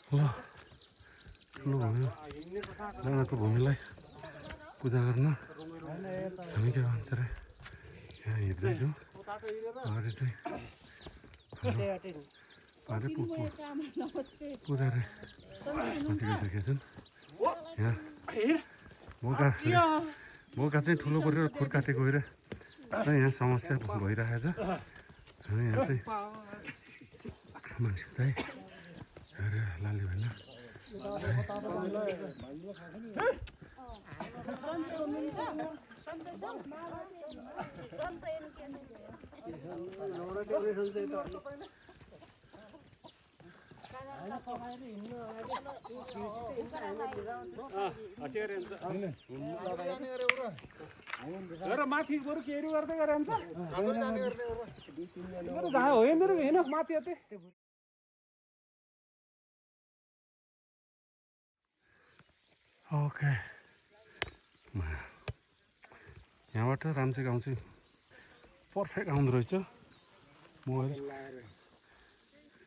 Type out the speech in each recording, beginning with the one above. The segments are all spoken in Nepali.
ल ठुलो भूमि राणाको भूमिलाई पूजा गर्न हामी के भन्छ अरे यहाँ हिँड्दैछौँ। अगाडि चाहिँ पुजारी माथि गइसकेका छन्। यहाँ बोका चाहिँ ठुलो परेर खुर काटेको गएर र यहाँ समस्या भइरहेछ। हामी यहाँ चाहिँ मान्छे दाइ लाली भएन माथि बरु केरी गर्दै गरे हुन्छ होइन माथि ओके यहाँबाट राम्चे गाउँ चाहिँ पर्फेक्ट आउँदो रहेछ। म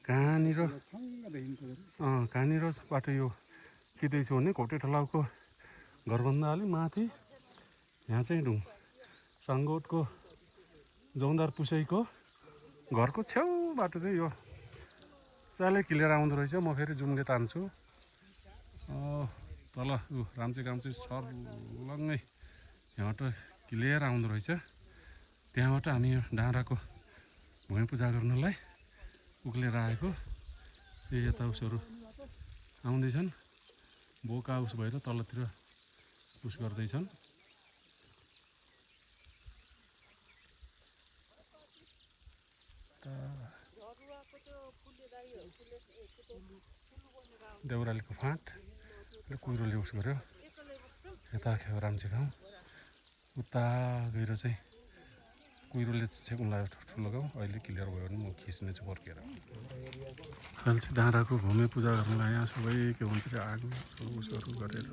कहाँनिर बाटो यो खिच्दैछु भने घोटे ठलाउको घरभन्दा अलि माथि यहाँ चाहिँ सङ्गोटको जौन्दार पुसैको घरको छेउ बाटो चाहिँ यो चालै क्लियर आउँदो रहेछ। म फेरि जुमले तान्छु तल राम्चे गाउँ चाहिँ सर्लङ्गै यहाँबाट क्लियर आउँदो रहेछ। त्यहाँबाट हामी डाँडाको भूमि पूजा गर्नलाई उक्लेर आएको। यता उसहरू आउँदैछन्, बोका उस भएर तलतिर उस गर्दैछन्। देउरालीको फाँट र कुहिरोले उस गऱ्यो। यता राम्चे गाउँ उता गएर चाहिँ कुहिरोले चाहिँ उनलाई ठुलो गाउँ अहिले क्लियर भयो भने म खिच्ने छु फर्केर। अहिले चाहिँ डाँडाको भूमि पूजा गर्नलाई यहाँ सबै के भन्छ अरे आगो उसहरू गरेर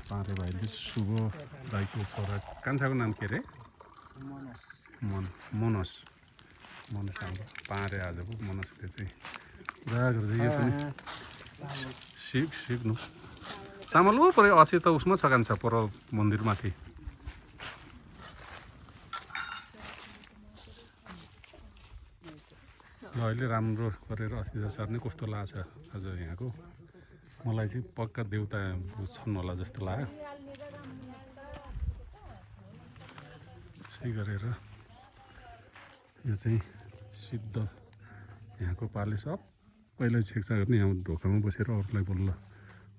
पारे भाइले शुभ दाईको छोरा कान्छाको नाम के अरे? मनोज आउँछ पारे आजको मनोजले चाहिँ पुरा गर्दै यो पनि सिक्नु चामल हो पऱ्यो अझै त उसमा छ कान्छ पर मन्दिरमाथि। अहिले राम्रो गरेर अस्ति सार्ने कस्तो लाग्छ आज यहाँको मलाई चाहिँ पक्का देउता छन् होला जस्तो लाग्यो। यसै गरेर यो चाहिँ सिद्ध यहाँको पाले सबैलाई छेक्छा गर्ने यहाँ ढोकामा बसेर अरूलाई बल्ल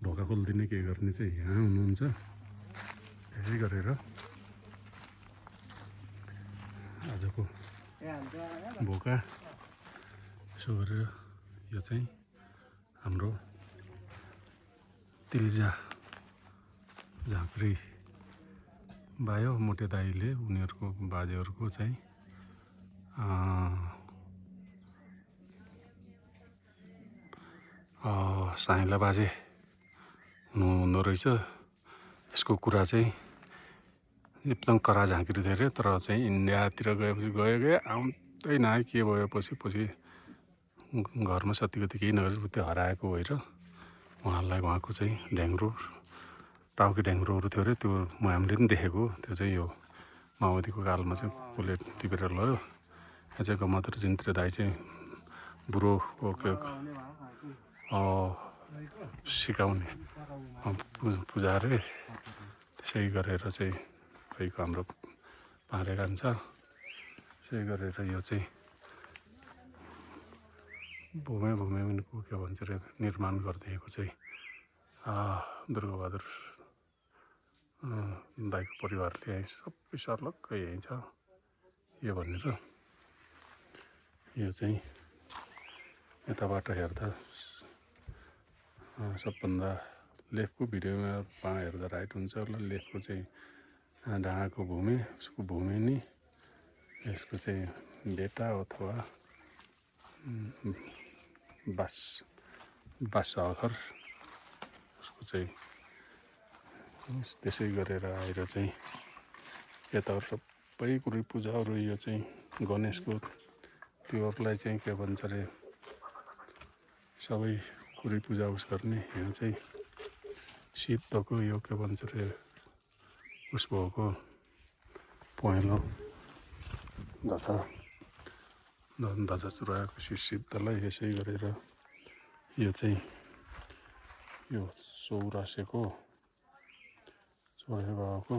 ढोका खोलिदिने के गर्ने चाहिँ यहाँ हुनुहुन्छ। त्यसै गरेर आजको भोका यसो गरेर यो चाहिँ हाम्रो तिलिजा झाँक्री बायो मोटे दाईले उनीहरूको बाजेहरूको चाहिँ साइला बाजे हुनुहुँदो रहेछ। यसको कुरा चाहिँ एकदम करा झाँक्री थियो अरे, तर चाहिँ इन्डियातिर गएपछि गयो आउँदैन के भयो पछि घरमा सतीगति केही नगरेपछि त्यो हराएको भएर उहाँलाई उहाँको चाहिँ ढ्याङ्ग्रो टाउके ढ्याङ्ग्रोहरू थियो अरे। त्यो हामीले पनि देखेको। त्यो चाहिँ यो माओवादीको कालमा चाहिँ कसले टिपेर लग्यो। यहाँ चाहिँ गमात्र जिन्त्र दाई चाहिँ बुढो सिकाउने पूजा अरे। त्यसै गरेर चाहिँ खैको हाम्रो पारे जान्छ। त्यसै गरेर यो चाहिँ भूमिको के भन्छ अरे निर्माण गरिदिएको चाहिँ दुर्गाबहादुर दाईको परिवारले यहीँ सबै सर्लक्कै यहीँ छ यो भनेर। यो चाहिँ यताबाट हेर्दा सबभन्दा लेफ्टको भिडियोमा हेर्दा राइट हुन्छ ल। लेफ्टको चाहिँ डाँडाको भूमि, उसको भूमि नि यसको चाहिँ बेटा अथवा बास अखर उसको चाहिँ त्यसै गरेर आएर चाहिँ यताहरू सबै कुरो पूजाहरू यो चाहिँ गणेशको त्योहरूलाई चाहिँ के भन्छ अरे सबै कुरै पूजा उस गर्ने यहाँ चाहिँ शीतको यो के भन्छ अरे उस भएको पहेँलो ध्वजा चुराएको शीतलाई यसै गरेर यो चाहिँ यो चौरासेको चोरे बाबाको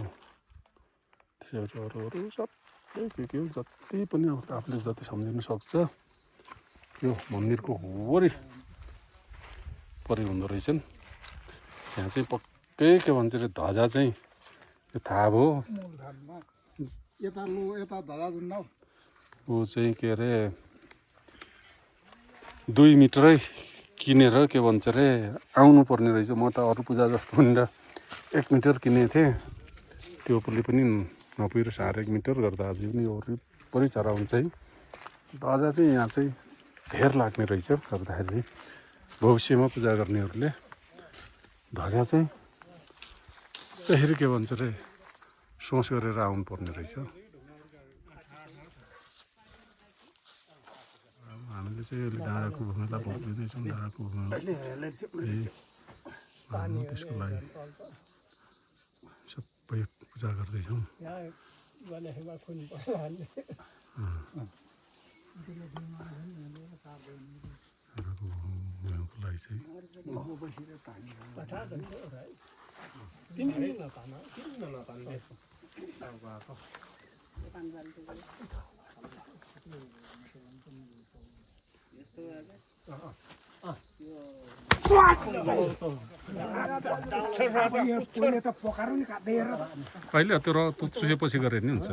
अरू सबै के हो जति पनि आफूले जति सम्झिनु सक्छ यो मन्दिरको वरिपरि हुँदो रहेछन्। यहाँ चाहिँ पक्कै के भन्छ अरे ध्वजा चाहिँ यो थाहा भयो ऊ चाहिँ के अरे 2 मिटरै किनेर के भन्छ अरे आउनु पर्ने रहेछ। म त अरू पूजा जस्तो भनेर 1 मिटर किनेको थिएँ, त्यो पनि नपुगेर 1.5 मिटर गर्दा अझै पनि वरिपरि चराउनु चाहिँ ध्वजा चाहिँ यहाँ चाहिँ धेर लाग्ने रहेछ। गर्दाखेरि चाहिँ भविष्यमा पूजा गर्नेहरूले ध्वजा चाहिँ त्यसरी के भन्छ अरे सोच गरेर आउनु पर्ने रहेछ। हामीले चाहिँ अहिले डाँडाको भूमिलाई भोग्दैछौँ। डाँडाको भूमिमा त्यसको लागि सबै पूजा गर्दैछौँ। कहिले त्यो चुसेपछि गरे नि हुन्छ।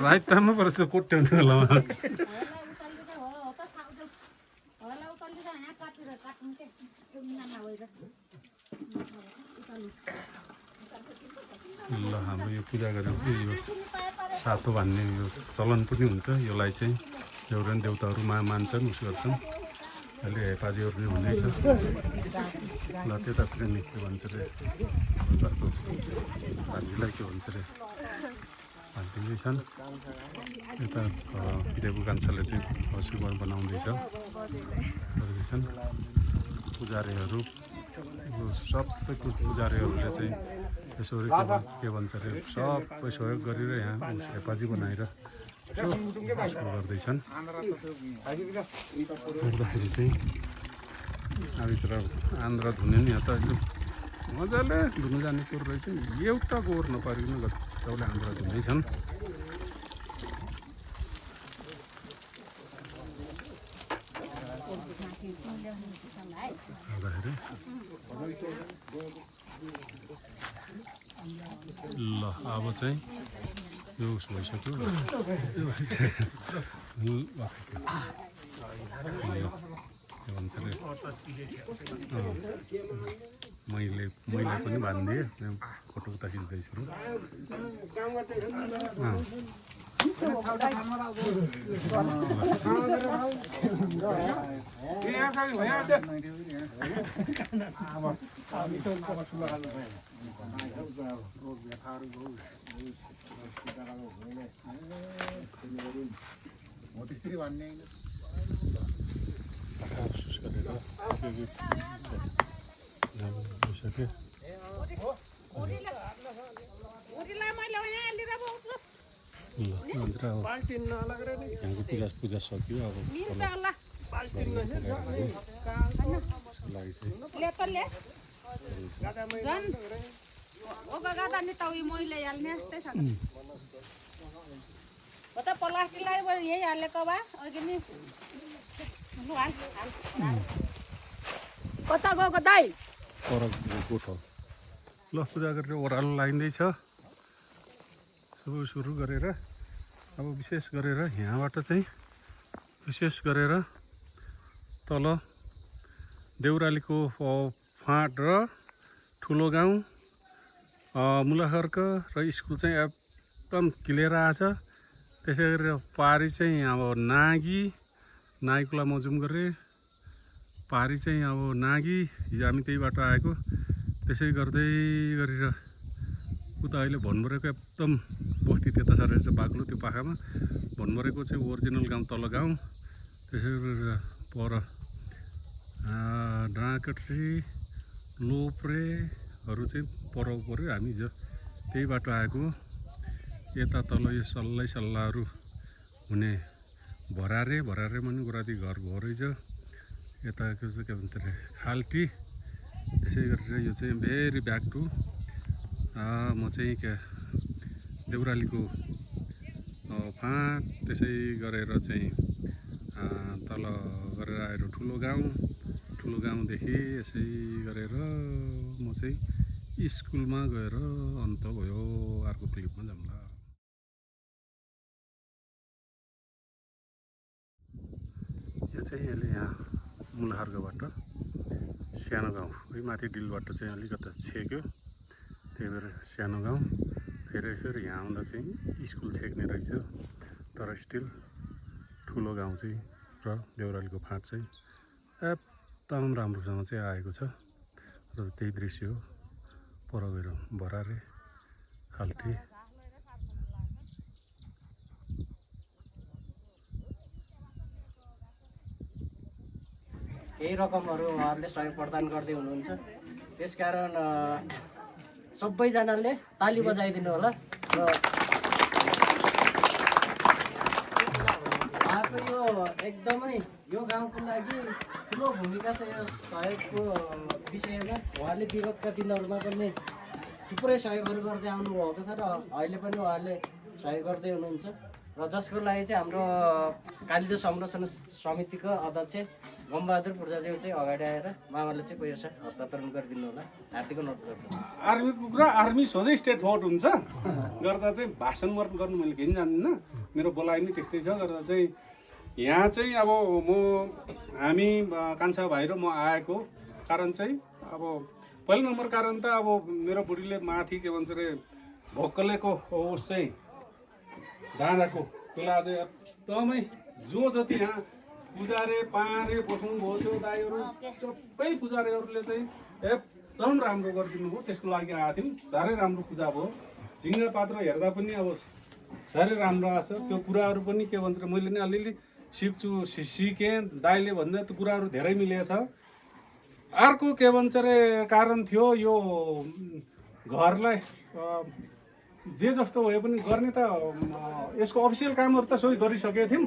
राइट टाइममा पर्छ कोट्याउने बेलामा ल हाम्रो यो पूजा गरेर चाहिँ यो सातो भन्ने यो चलन पनि हुन्छ। यसलाई चाहिँ देउरान देउताहरू मान्छन् उस गर्छन्। अहिले हेपाजीहरू पनि हुँदैछ। ल त्यतातिर नि के भन्छ अरे घरको भान्जीलाई के भन्छ अरे भान्जिँदै छन्। यता देवु कान्छाले चाहिँ हसुबर बनाउँदैछ गर्दैछन्। पुजारीहरू सबै पुजारीहरूले चाहिँ यसरी के भन्छ अरे सबै सहयोग गरेर यहाँ हेपाजी बनाएर गर्दैछन्। गर्दाखेरि चाहिँ आविचरा आन्द्रा धुने नि यहाँ त मजाले धुनु जाने कुरो रहेछ। एउटा गोर नपारिकन गजबले आन्द्रा धुँदैछन्। ल अब चाहिँ यो उस भइसक्यो। मैले पनि भनिदिएँ फोटो उता खिच्दैछु। पूजा सक्यो। अब कता गएको दाइ? परको गोठ हो। ल पूजा गरेर ओह्रालो लगाइँदैछ सुरु गरेर। अब विशेष गरेर यहाँबाट चाहिँ विशेष गरेर तल देउरालीको फाँट र ठुलो गाउँ मुलाखर्क र स्कुल चाहिँ एकदम क्लियर आएछ। त्यसै गरेर पारी चाहिँ अब नागीकुला म जुम गरेँ। पारी चाहिँ अब नागी हिजो हामी त्यही बाटो आएको। त्यसै गर्दै गरेर उता अहिले भन्मरेको एकदम बस्ती त्यता छ रहेछ बाक्लो त्यो पाखामा। भन्मरेको चाहिँ ओरिजिनल गाउँ तल गाउँ। त्यसै गरेर पर डाँकटी लोप्रेहरू चाहिँ पर पऱ्यो। हामी हिजो त्यही बाटो आएको। यता तल यो सल्लाहरू हुने भरारे पनि गुराती घर भयो रहेछ। यताको चाहिँ के भन्छ अरे खाल्टी। त्यसै गरेर यो चाहिँ भेरी ब्याक टु म चाहिँ देउरालीको फाँट। त्यसै गरेर चाहिँ तल गरेर आएर ठुलो गाउँदेखि यसै गरेर म चाहिँ स्कुलमा गएर अन्त भयो। अर्को क्लिपमा जाउँला। यो चाहिँ अहिले यहाँ मुलाखर्कबाट सानो गाउँ है माथि डिलबाट चाहिँ अलिकता छेक्यो। त्यही भएर सानो गाउँ। फेरि यसरी यहाँ आउँदा चाहिँ स्कुल छेक्ने रहेछ। तर स्टिल ठुलो गाउँ चाहिँ र देउरालीको फाँट चाहिँ एकदम राम्रोसँग चाहिँ आएको छ। र त्यही दृश्य हो। पर गएर भरारे खाल्टी। केही रकमहरू उहाँहरूले सहयोग प्रदान गर्दै हुनुहुन्छ। त्यसकारण सबैजनाले ताली बजाइदिनु होला। र उहाँको यो एकदमै यो गाउँको लागि ठुलो भूमिका छ। यो सहयोगको विषयमा उहाँले विगतका दिनहरूमा पनि थुप्रै सहयोगहरू गर्दै आउनुभएको छ र अहिले पनि उहाँले सहयोग गर्दै हुनुहुन्छ। र जसको लागि चाहिँ हाम्रो कालिदास संरक्षण समितिको अध्यक्ष गमबहादुर पूर्जाज्यू चाहिँ अगाडि आएर मामाले चाहिँ पैसा हस्तान्तरण गरिदिनु होला। हार्दिक अनुरोध गर्छु। आर्मीको कुरा आर्मी सोझै स्टेट फर्वर्ड हुन्छ गर्दा चाहिँ भाषण गर्नु मैले केही जान्दिनँ। मेरो बोलाइ नै त्यस्तै छ। गर्दा चाहिँ यहाँ चाहिँ अब हामी कान्छा भाइ र म आएको कारण चाहिँ अब पहिलो नम्बर कारण त अब मेरो बुढीले माथि के भन्छ अरे भोक्कलेको उस चाहिँ डाँडाको बेला चाहिँ एकदमै जो जति यहाँ पुजारे पारे बस्नु भयो त्यो दाईहरू सबै पुजारीहरूले चाहिँ एकदम राम्रो गरिदिनु भयो। त्यसको लागि आएको थियौँ। साह्रै राम्रो पूजा भयो। झिङ्गा पात्र हेर्दा पनि अब साह्रै राम्रो आएको छ। त्यो कुराहरू पनि के भन्छ मैले नै अलिअलि सिकेँ। दाइले भन्दा त्यो कुराहरू धेरै मिलेको छ। अर्को के भन्छ अरे कारण थियो यो घरलाई जे जस्तो भए पनि गर्ने त यसको अफिसियल कामहरू त सोही गरिसकेको थियौँ।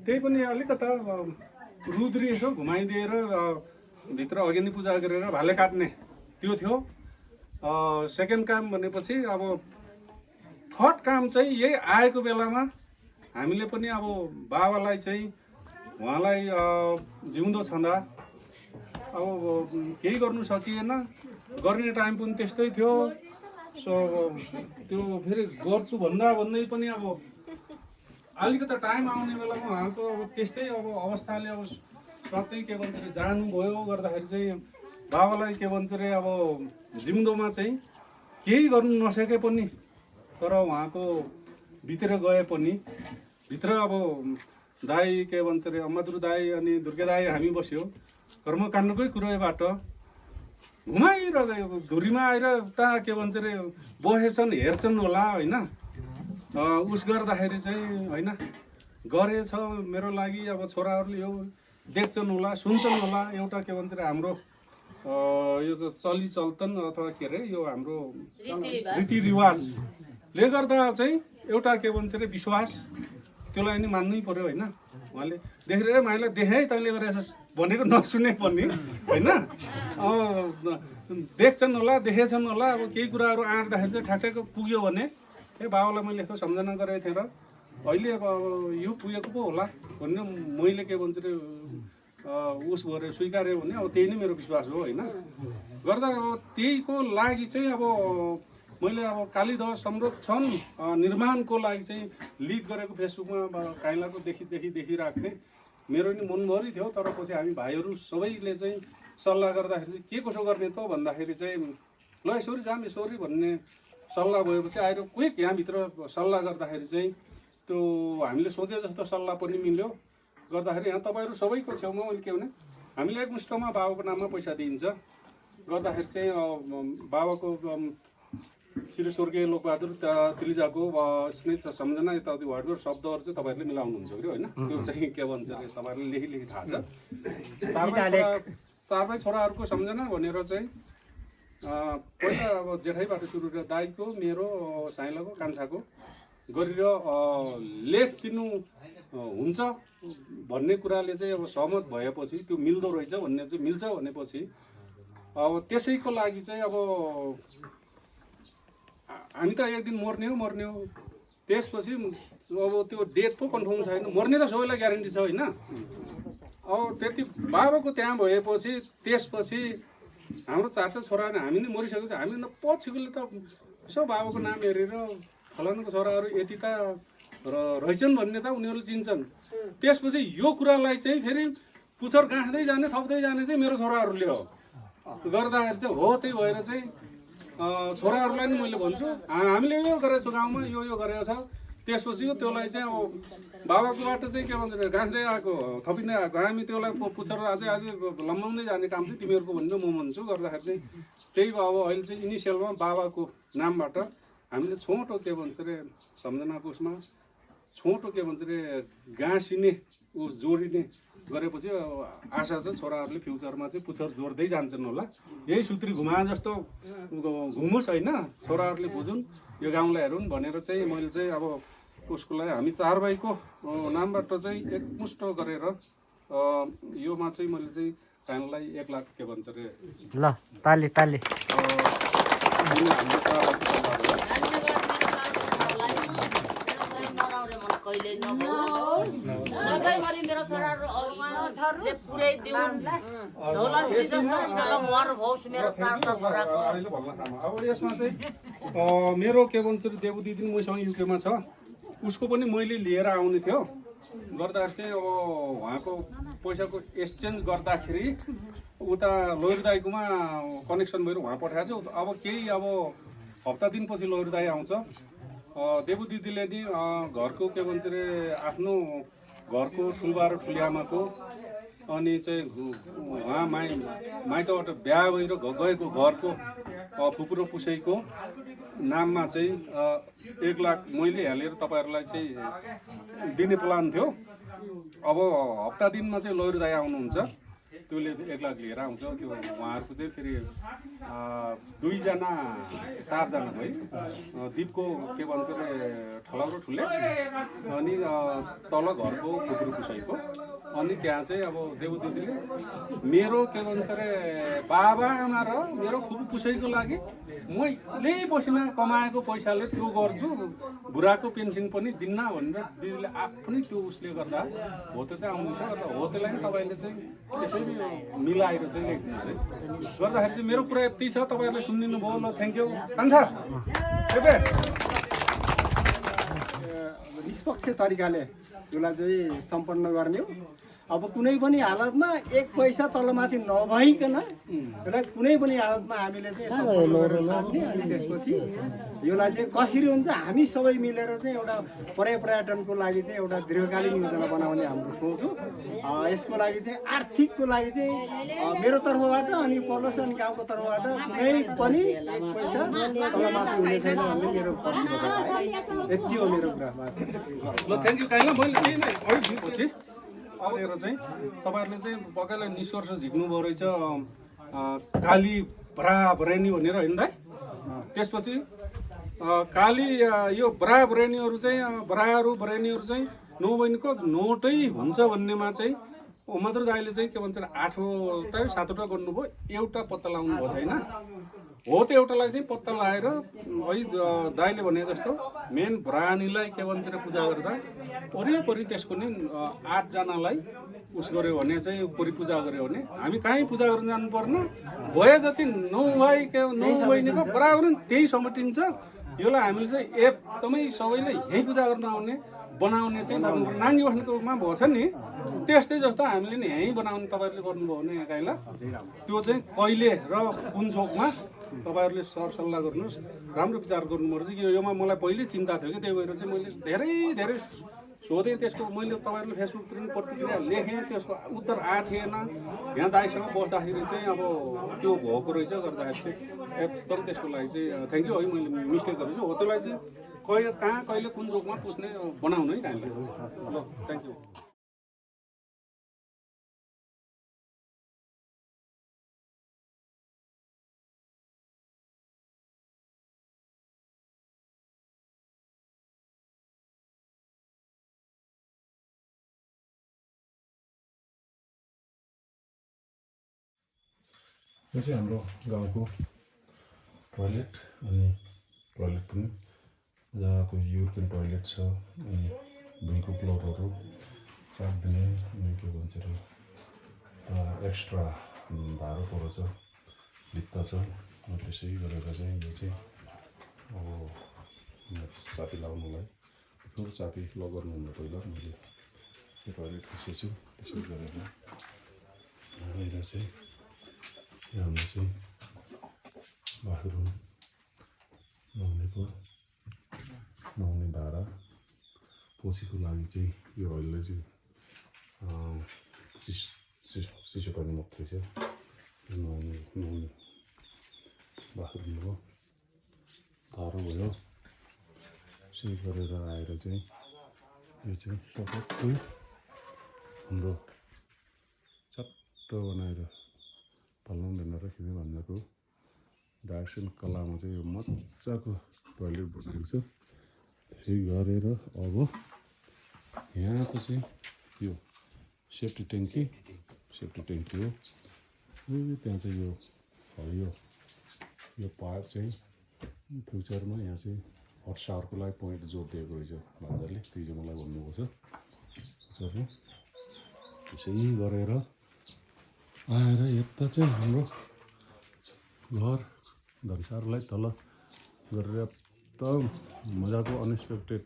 त्यही पनि अलिकता रुद्री यसो घुमाइदिएर भित्र अग्नि पूजा गरेर भाले काट्ने त्यो थियो। सेकेन्ड काम भनेपछि अब थर्ड काम चाहिँ यही आएको बेलामा हामीले पनि अब बाबालाई चाहिँ उहाँलाई जिउँदो छँदा अब केही गर्नु सकिएन। गर्ने टाइम पनि त्यस्तै थियो। सो त्यो फेरि गर्छु भन्दै पनि अब अलिकति टाइम आउने बेलामा उहाँको अब त्यस्तै अब अवस्थाले अब सबै के भन्छ अरे जानुभयो। गर्दाखेरि चाहिँ बाबालाई के भन्छ अरे अब जिउँदोमा चाहिँ केही गर्नु नसके पनि तर उहाँको भित्र गए पनि भित्र अब दाई के भन्छ अरे अम्मादुर दाई अनि दुर्गे दाई हामी बस्यो कर्मकाण्डकै कुरोबाट घुमाइरहँदा धुरीमा आएर कहाँ के भन्छ अरे बसेछन् हेर्छन् होला होइन। उस गर्दाखेरि चाहिँ होइन गरेछ मेरो लागि अब छोराहरूले यो देख्छन् होला सुन्छन् होला। एउटा के भन्छ अरे हाम्रो यो चलिचल्तन अथवा के अरे यो हाम्रो रीतिरिवाजले गर्दा चाहिँ एउटा के भन्छ अरे विश्वास त्यसलाई नि मान्नै पर्यो होइन। उहाँले देखेर माइला देखेँ तैँले गरेछस् भनेको नसुने पनि होइन। देख्छन् होला देखेछन् होला। अब केही कुराहरू आँट्दाखेरि चाहिँ ठ्याक्ठ्याक्क पुग्यो भने बाबालाई मैले यस्तो सम्झना गरेको थिएँ र अहिले अब यो पुगेको पो होला भन्ने मैले के भन्छ अरे उस भएर स्वीकार्यो भने अब त्यही नै मेरो विश्वास हो होइन। गर्दा अब त्यहीको लागि चाहिँ अब मैले अब कालीदह संरक्षण निर्माणको लागि चाहिँ लिड गरेको फेसबुकमा काइलाको देखिराख्ने मेरो नि मनभरि थियो। तर पछि हामी भाइहरू सबैले चाहिँ सल्लाह गर्दाखेरि चाहिँ के कसो गर्ने त भन्दाखेरि चाहिँ ल यसरी जाम यसरी भन्ने सल्लाह भएपछि आएर क्विक यहाँभित्र सल्लाह गर्दाखेरि चाहिँ त्यो हामीले सोचे जस्तो सल्लाह पनि मिल्यो। गर्दाखेरि यहाँ तपाईँहरू सबैको छेउमा मैले के भने हामीले एकमुष्टमा बाबाको नाममा पैसा दिइन्छ। गर्दाखेरि चाहिँ बाबाको श्री स्वर्गीय लोकबहादुर त्रिजाको स्नेह सम्झना यताउति वार्डको शब्दहरू चाहिँ तपाईँहरूले मिलाउनुहुन्छ कि होइन, त्यो चाहिँ के भन्छ अरे तपाईँहरूले लेखी थाहा छ। चार भाइ छोराहरूको सम्झना भनेर चाहिँ पहिला अब जेठाइबाट सुरु गरेर दाइको मेरो साइलाको कान्छाको गरेर लेख दिनु हुन्छ भन्ने कुराले चाहिँ अब सहमत भएपछि त्यो मिल्दो रहेछ भन्ने चाहिँ मिल्छ भनेपछि अब त्यसैको लागि चाहिँ अब हामी त एक दिन मर्ने हो त्यसपछि अब त्यो डेट पो कन्फर्म छैन, मर्ने त सबैलाई ग्यारेन्टी छ होइन। अब त्यति बाबाको त्यहाँ भएपछि त्यसपछि हाम्रो चारवटा छोरा हामी नै मरिसकेको छ। हामी न पछिकोले त यसो बाबाको नाम हेरेर फलानुको छोराहरू यति त रहेछन् भन्ने त उनीहरूले चिन्छन्। त्यसपछि यो कुरालाई चाहिँ फेरि पुछर गाँठ्दै जाने थप्दै जाने चाहिँ मेरो छोराहरूले हो। गर्दाखेरि चाहिँ हो त्यही भएर चाहिँ छोराहरूलाई नि मैले भन्छु हामीले यो गरेको छ गाउँमा यो गरेको छ। त्यसपछि त्यसलाई चाहिँ अब बाबाकोबाट चाहिँ के भन्छ गाँच्दै आएको थपिँदै आएको हामी त्यसलाई पुछेर अझै लम्बाउँदै जाने काम चाहिँ तिमीहरूको भनेर म भन्छु। गर्दाखेरि चाहिँ त्यही अब अहिले चाहिँ इनिसियलमा बाबाको नामबाट हामीले छोटो के भन्छ अरे सम्झनाको उसमा छोटो के भन्छ अरे गाँसिने उस जोडिने गरेपछि आशा छ छोराहरूले फ्युचरमा चाहिँ पुच्छर जोड्दै जान्छन् होला। यही सुत्री घुमा जस्तो घुमोस् होइन, छोराहरूले बुझुन् यो गाउँलाई हेरौँ भनेर चाहिँ मैले चाहिँ अब उसको लागि हामी चार भाइको नामबाट चाहिँ एकमुष्ट गरेर योमा चाहिँ मैले चाहिँ काइलालाई 1 लाख के भन्छ अरे ल ताली ताली अब यसमा चाहिँ मेरो के भन्छ देवु दिदी मसँग युकेमा छ, उसको पनि मैले लिएर आउने थियो। गर्दाखेरि चाहिँ अब उहाँको पैसाको एक्सचेन्ज गर्दाखेरि उता लोहिर दाईकोमा कनेक्सन भएर उहाँ पठाएको छ। अब केही अब हप्ता दिनपछि लोहिर दाई आउँछ। देवु दिदीले नि घरको के भन्छ अरे आफ्नो घरको ठुलबा र ठुलिआमाको अनि चाहिँ उहाँ माइतबाट बिहा भएर गएको घरको फुपू र पुसैको नाममा चाहिँ 1 लाख मैले हालेर तपाईँहरूलाई चाहिँ दिने प्लान थियो। अब हप्ता दिनमा चाहिँ लोहिर दाई आउनुहुन्छ, त्यसले 1 लाख लिएर आउँछ। त्यो उहाँहरूको चाहिँ फेरि 2 जना 4 जना भयो। दिपको के भन्छ अरे ठलाउ र ठुले अनि तल घरको फुपू पुसैको अनि त्यहाँ चाहिँ अब देवु दिदीले मेरो के भन्छ अरे बाबा आमा र मेरो फुपू पुसैको लागि मैले पसिना कमाएको पैसाले त्यो गर्छु, बुढाको पेन्सन पनि दिन्न भनेर दिदीले आफ्नै त्यो उसले गर्दा हो त्यो चाहिँ आउनुहुन्छ। हो त्यसलाई नि तपाईँले चाहिँ त्यसरी मिलाएर चाहिँ लेखिदिनुहोस् है। गर्दाखेरि चाहिँ मेरो कुरा यति छ, तपाईँहरूले सुनिदिनु भयो। ल थ्याङ्क यू कान्छा। निष्पक्ष तरिकाले यसलाई चाहिँ सम्पन्न गर्ने हो। अब कुनै पनि हालतमा 1 पैसा तलमाथि नभइकन यसलाई कुनै पनि हालतमा हामीले चाहिँ सम्पन्न गर्ने। अनि त्यसपछि यसलाई चाहिँ कसरी हुन्छ हामी सबै मिलेर चाहिँ एउटा पर्यटनको लागि चाहिँ एउटा दीर्घकालीन योजना बनाउने हाम्रो सोच हो। यसको लागि चाहिँ आर्थिकको लागि चाहिँ मेरो तर्फबाट अनि पर्लस अनि गाउँको तर्फबाट कुनै पनि 1 पैसा तलमाथि हुने छैन भन्ने मेरो प्रतिबद्धता है। यति हो मेरो कुरा। ल थ्याङ्क यू काइला। मैले त्यही नै अलिक आएर चाहिँ तपाईँहरूले चाहिँ पक्कै निष्कर्ष झिक्नुभयो रहेछ काली बराबरेनी भनेर होइन दाइ। त्यसपछि काली यो बराबरेनीहरू चाहिँ बरेनीहरू चाहिँ 9 बहिनीको नोटै हुन्छ भन्नेमा चाहिँ मात्र दाइले चाहिँ के भन्छ 8वटा 7वटा गर्नुभयो, एउटा पत्ता लगाउनु भएको छैन। हो त्यो एउटालाई चाहिँ पत्ता लगाएर है दाइले भने जस्तो मेन भ्रानीलाई के भन्छ र पूजा गर्दा वरिपरि त्यसको नि 8 जनालाई उस गर्यो भने चाहिँ वरि पूजा गर्यो भने हामी कहीँ पूजा गर्न जानु पर्न भए जति 9 भाइ के 9 बहिनीको बराबर त्यही समेटिन्छ। यसलाई हामीले चाहिँ एकदमै सबैले यहीँ पूजा गर्न आउने बनाउने चाहिँ नाङ्गी बस्नेकोमा भएछ नि त्यस्तै जस्तो हामीले नि यहीँ बनाउने तपाईँहरूले गर्नुभयो भने काइला त्यो चाहिँ कहिले र कुन चोकमा तपाईँहरूले सरसल्लाह गर्नुहोस्, राम्रो विचार गर्नुपर्छ कि योमा मलाई पहिले चिन्ता थियो कि त्यही भएर चाहिँ मैले धेरै सोधेँ। त्यसको मैले तपाईँहरूले फेसबुकतिर पनि प्रतिक्रिया लेखेँ, त्यसको उत्तर आएको थिएन। यहाँ दाइसँग बस्दाखेरि चाहिँ अब त्यो भएको रहेछ गर्दाखेरि चाहिँ एकदम त्यसको लागि चाहिँ थ्याङ्क यू है, मैले मिस्टेक गरेको छु हो त्यसलाई चाहिँ कहाँ कहिले कुन चोकमा पुस्ने बनाउनु है हामीले। ल थ्याङ्क यू। यो चाहिँ हाम्रो गाउँको टोयलेट अनि टोयलेट पनि मजाको युरोपियन टोयलेट छ अनि भुइँको फ्लोरहरू चाक्दिने अनि के भन्छ र एक्स्ट्रा भारो परेको छ भित्ता छ। त्यसै गरेर चाहिँ यो चाहिँ अब चापी लाउनुलाई ठुलो चापी लगाउनुभन्दा पहिला मैले यो टोयलेट खिचेछु। त्यसै गरेर आएर चाहिँ हाम्रो चाहिँ बाथरुम नुहाउने धारा पोछीको लागि चाहिँ यो अहिले चाहिँ चिसो पानी मात्रै छ। नुहाउने बाथरुमको धारो भयो। त्यसै गरेर आएर चाहिँ यो चाहिँ टपक्कै हाम्रो चट्ट बनाएर पल्लाउँ भनेर किन भन्दाको डाइरेक्सन कलामा चाहिँ यो मजाको टोयलेट बनाएको छ। त्यसै गरेर अब यहाँको चाहिँ यो सेफ्टी ट्याङ्की हो। त्यहाँ चाहिँ यो पार्ट चाहिँ फ्युचरमा यहाँ चाहिँ हट सावरको लागि पोइन्ट जोड दिएको रहेछ भान्जाले, त्यो चाहिँ मलाई भन्नुभएको छ। त्यसै गरेर आएर यता चाहिँ हाम्रो घर धनसारलाई तल गरेर एकदम मजाको अनएक्सपेक्टेड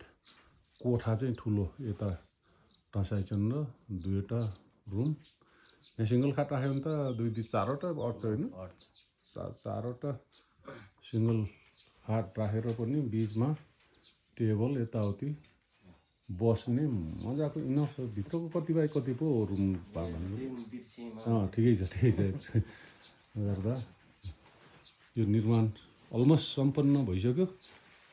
कोठा चाहिँ ठुलो यता टसाइछन् र 2वटा रुम। यहाँ सिङ्गल खाट राख्यो भने त 4वटा अट्छ होइन, 4वटा सिङ्गल खाट राखेर पनि बिचमा टेबल यताउति बस्ने मजाको इनफ छ। भित्रको कति बाई कति पो रुम भनेको ठिकै छ गर्दा यो निर्माण अलमोस्ट सम्पन्न भइसक्यो।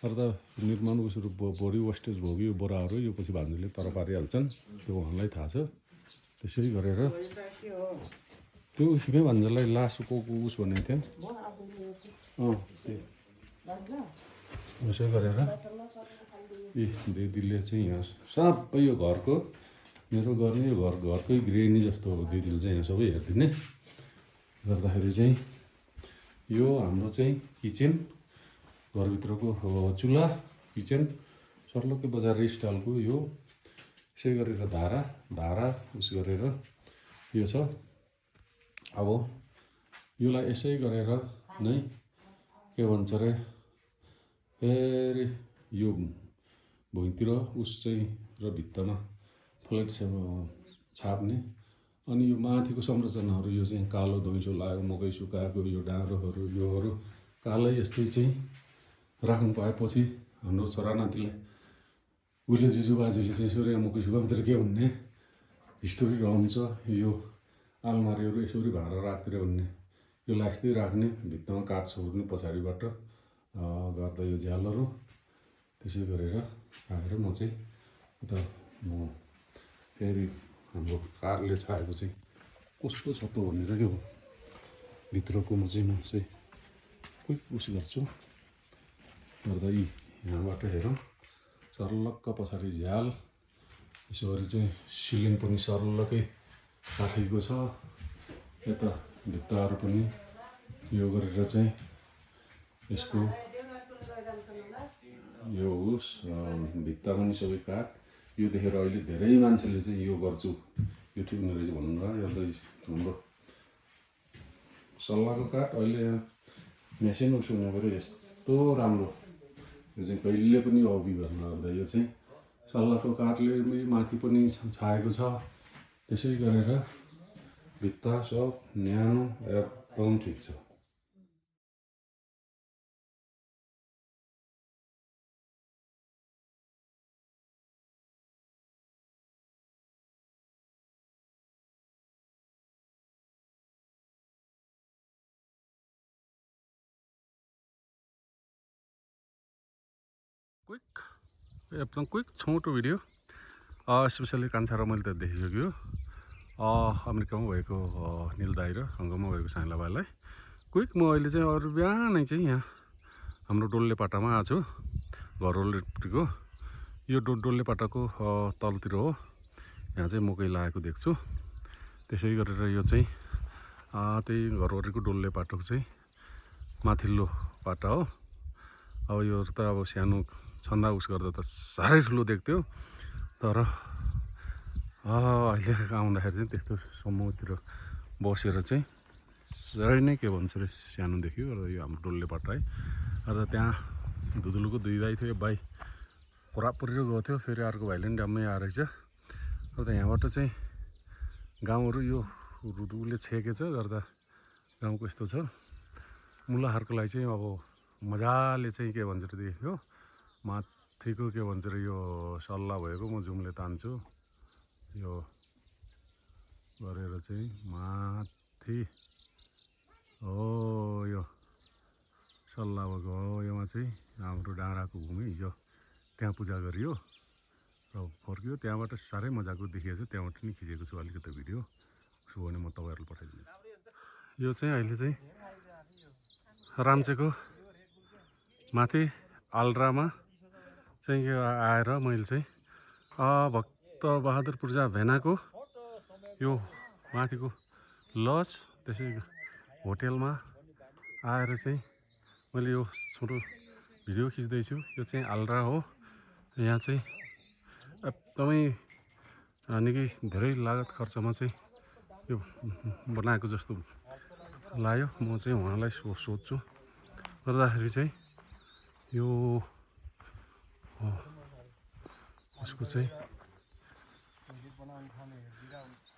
गर्दा निर्माण उसहरू बढी वेस्टेज भयो कि यो बोराहरू यो पछि भान्जुले तर पारिहाल्छन्, त्यो उहाँलाई थाहा छ। त्यसै गरेर त्यो उसमै भान्जालाई लासको उस भनेको थियो। उसै गरेर दिदीले चाहिँ यहाँ सबै यो घरको मेरो गर्ने यो घरकै गृहिणी जस्तो हो दिदीले चाहिँ यहाँ सबै हेरिदिने गर्दाखेरि चाहिँ यो हाम्रो चाहिँ किचन घरभित्रको चुल्हा किचन सर्लक्कै बजार स्टाइलको यो। यसै गरेर धारा उस गरेर यो छ। अब योलाई यसै गरेर नै के भन्छ रे फेरि यो भुइँतिर उस चाहिँ र भित्तामा फ्ल्याट छाप्ने अनि यो माथिको संरचनाहरू यो चाहिँ कालो धुइँचो लाग्यो मकै सुकाएको यो डाँडोहरू योहरू कालै यस्तै चाहिँ राख्नु पाएपछि हाम्रो छोरानातिले उहिले जिजुबाजेले चाहिँ यसरी मकै सुकाउँदाखेरि के भन्ने हिस्टोरी रहन्छ यो आलमारीहरू यसरी भाँडा राख्तिर भन्ने यो लास्दै राख्ने भित्तामा काठ छोड्ने पछाडिबाट गर्दा यो झ्यालहरू त्यसै गरेर आएर म चाहिँ उता म फेरि हाम्रो कारले छाएको चाहिँ कस्तो छ त भनेर के हो भित्रकोमा चाहिँ म चाहिँ क्विक उस गर्छु गर्दा यहाँबाट हेरौँ सर्लक्क पछाडि झ्याल यसो गरी चाहिँ सिलिङ पनि सर्लक्कै काठीको छ। यता भित्ताहरू पनि यो गरेर चाहिँ यसको यो होस् भित्ता पनि सबै काठ यो देखेर अहिले धेरै मान्छेले चाहिँ यो गर्छु यो ठिक हुने रहेछ भनेर हेर्दै हाम्रो सल्लाहको काठ अहिले मेसिन उक्सुने गऱ्यो यस्तो राम्रो यो चाहिँ कहिले पनि अघि गर्न गर्दा यो चाहिँ सल्लाहको काठले माथि पनि छाएको छ त्यसै गरेर भित्ता सब न्यानो एकदम ठिक छ। एकदम क्विक छोटो भिडियो स्पेसली कान्छा र मैले त देखिसक्यो अमेरिकामा भएको निल दाई र हङकङमा भएको साइला भाइलाई क्विक म अहिले चाहिँ अरू बिहानै चाहिँ यहाँ हाम्रो डोल्लेपाटामा आएको छु घर रोल्लेको यो डोल्लेपाटाको तलतिर हो यहाँ चाहिँ मकै लगाएको देख्छु त्यसै गरेर यो चाहिँ त्यही घर वरिपरिको डोल्लेपाटाको चाहिँ माथिल्लो पाटा हो। अब यो त अब सानो छन्दा उस गर्दा त साह्रै ठुलो देख्थ्यो तर अहिले आउँदाखेरि चाहिँ त्यस्तो समूहतिर बसेर चाहिँ साह्रै नै के भन्छ अरे सानो देख्यो र यो हाम्रो डोल्लेपाटा है। र त्यहाँ धुदुलुको दुई भाइ थियो भाइ खोरापुरेर गएको थियो फेरि अर्को भाइले पनि ड्याममै आएर रहेछ र यहाँबाट चाहिँ गाउँहरू यो रुदुले छेकेछ गर्दा गाउँको यस्तो छ मुलाहरूको लागि चाहिँ अब मजाले चाहिँ के भन्छ अरे देख्यो माथिको के भन्छ अरे यो सल्लाह भएको म जुमले तान्छु यो गरेर चाहिँ माथि हो यो सल्लाह भएको हो योमा चाहिँ हाम्रो डाँडाको भूमि हिजो त्यहाँ पूजा गरियो र फर्कियो त्यहाँबाट साह्रै मजाको देखिएको छ त्यहाँबाट नि खिचेको छु अलिकति भिडियो उसो भने म तपाईँहरूलाई पठाइदिन्छु। यो चाहिँ अहिले चाहिँ राम्चेको माथि आल्ड्रामा चाहिँ यो आएर मैले चाहिँ भक्त बहादुर पूर्जा भेनाको यो माथिको लज त्यसै होटेलमा आएर चाहिँ मैले यो छोटो भिडियो खिच्दैछु। यो चाहिँ आल्ड्रा हो यहाँ चाहिँ एकदमै निकै धेरै लागत खर्चमा चाहिँ यो बनाएको जस्तो लाग्यो। म चाहिँ उहाँलाई सोध्छु गर्दाखेरि चाहिँ यो उसको चाहिँ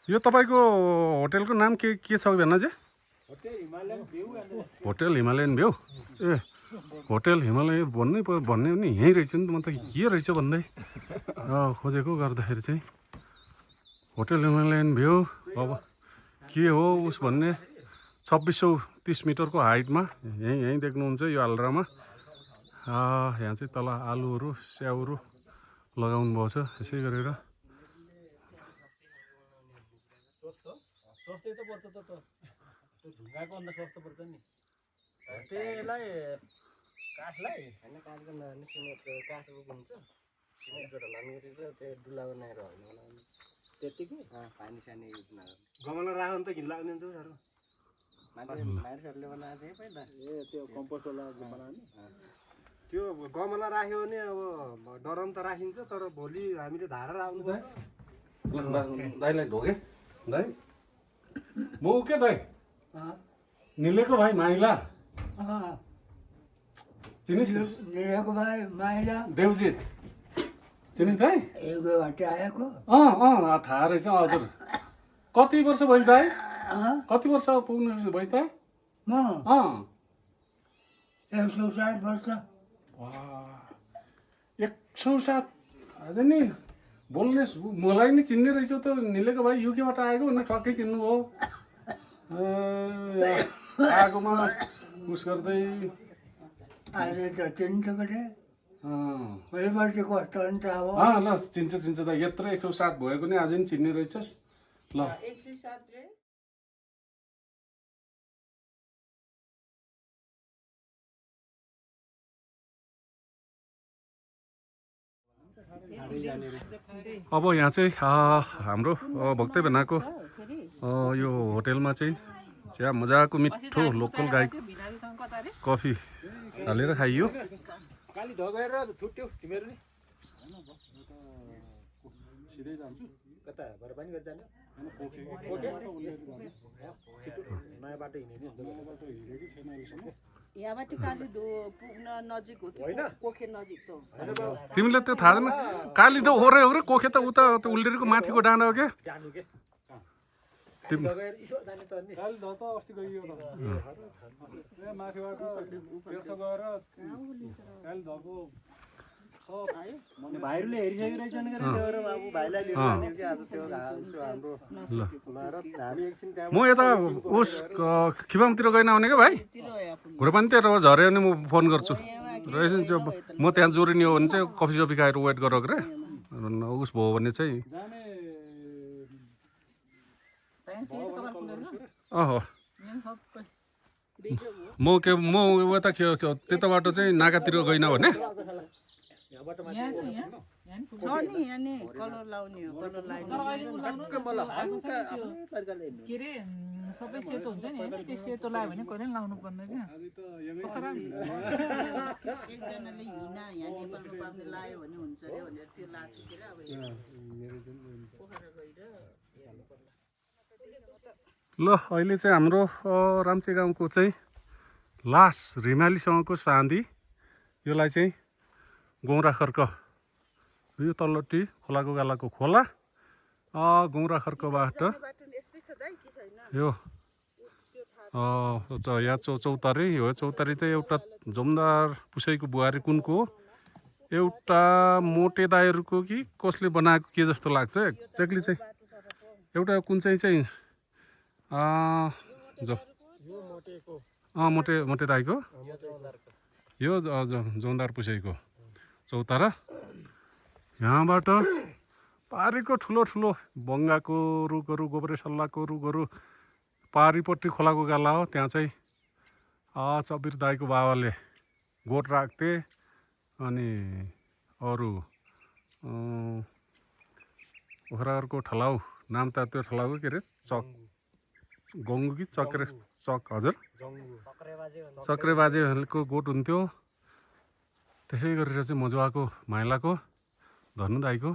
यो तपाईँको होटेलको नाम के छ भन्न चाहिँ होटेल हिमालयन भ्यू ए होटेल हिमालय भन्नै भन्ने पनि यहीँ रहेछ नि त म त के रहेछ भन्दै खोजेको गर्दाखेरि चाहिँ होटेल हिमालयन भ्यू अब के हो उस भन्ने 2630 मिटरको हाइटमा यहीँ देख्नुहुन्छ यो आल्ड्रामा यहाँ चाहिँ तल आलुहरू स्याउहरू लगाउनु भएको छ यसै गरेर सस्तै त पर्छ त त्यो ढुङ्गाको अन्त सस्तो पर्छ नि त्यसलाई काठलाई होइन काठको नभने सिमेन्टको काठको हुन्छ सिमेन्टबाट लानेर त्यो डुला बनाएर होइन बनाउने त्यतिकै पानी सानी युज नगर्ने गमला राख्यो भने त घिन लाग्ने हुन्छ साह्रो मानिसहरूले बनाएको थिएँ पहिला ए त्यो कम्पोस्टवाला बनाउने त्यो गमला राख्यो भने अब डरम त राखिन्छ तर भोलि हामीले धारा आउनु दाइलाई ढोके दाइ म के दाइ निलेको भाइ माइला निलेको भाइ माइला देवजित चिनिस भाइ एगोबाट आएको थाहा रहेछ हजुर कति वर्ष भयो दाइ कति वर्ष पुग्नु भयो दाइ म 107 वर्ष 107 आज नि बोल्ने मलाई नि चिन्ने रहेछ त निलेको भाइ युकेबाट आएको भने ठक्कै चिन्नु भयो आगोमा उस गर्दै अहिले त चिन्छ गरे भोलिपर्सि कस्तो हुन्छ अब ल चिन्छ त यत्रो 107 भएको नि आज नि चिन्ने रहेछस् ल 107 रे अब यहाँ चाहिँ हाम्रो भक्तै भेनाको यो होटेलमा चाहिँ चिया मजाको मिठो लोकल गाईको कफी हालेर खाइयो। काली ढगेर छुट्यो तिमीहरू नि सिधै जान्छु कता भएर पनि गएर जाने नयाँ बाटो हिँड्ने नि बाटो हिँडेकै छैन अहिलेसम्म। यहाँबाट कालीधो पुग्न नजिक हो त्यो कोखे नजिक त हो। तिमीलाई त्यो थाहा छैन काली त ओरे हो र कोखे त उता उल्टेरको माथिको डाँडा हो क्या जानु के काली ढगेर यसो जाने त नि काली ढ त अस्ति गइयो त यहाँ माथिबाट तेर्सो गएर काली ढको भाइहरूले हेरिसकेको रहेछन् के त्यो बाबु भाइलाई लिएर जाने कि आज त्यो हाम्रो खुलाएर हामी एकछिन त्यहाँ म यता उस खिबामतिर गइन आउने क्या भाइ घुँडापानीतिर झऱ्यो भने म फोन गर्छु रहेछ म त्यहाँ जोरिने हो भने चाहिँ कफी सफी खाएर वेट गरेको रे उस भयो भने चाहिँ जाने अहो म उता त्यता बाटो चाहिँ नाकातिर गइन भने छ नि यहाँ नि कलर लाउने हो कलर लाउने के अरे सबै सेतो हुन्छ नि होइन त्यो सेतो लगायो भने कहिले लाउनु पर्ने क्या एकजनाले हिँडा यहाँ नेपालको पाउने लायो भने हुन्छ अरे भनेर त्यो लाग्छ के अरे अब पोखरा गएर ल अहिले चाहिँ हाम्रो राम्चे गाउँको चाहिँ लास्ट रिमालीसँगको साँधी यसलाई चाहिँ गौरा खर्क यो तल्लोटी खोलाको गालाको खोला गौरा खर्कबाट यो यहाँ चौतारी हो चौतारी चाहिँ एउटा जमदार पुसैको बुहारी कुनको हो एउटा मोटे दाइहरूको कि कसले बनाएको के जस्तो लाग्छ एक्ज्याक्टली चाहिँ एउटा कुन चाहिँ मोटे दाइको यो जमदार पुसैको चौतारा यहाँबाट पारीको ठुलो ठुलो बङ्गाको रुखहरू गोब्रे सल्लाहको रुखहरू पारीपट्टि खोलाको गाला हो त्यहाँ चाहिँ चबिर दाईको बाबाले गोठ राख्थे अनि अरू पोखराहरूको ठलाउ नाम त त्यो ठलाउको के अरे चक गङ्गु कि चक्रे चक हजुर चक्रे बाजेको गोठ हुन्थ्यो त्यसै गरेर चाहिँ मजुवाको माइलाको धनु दाईको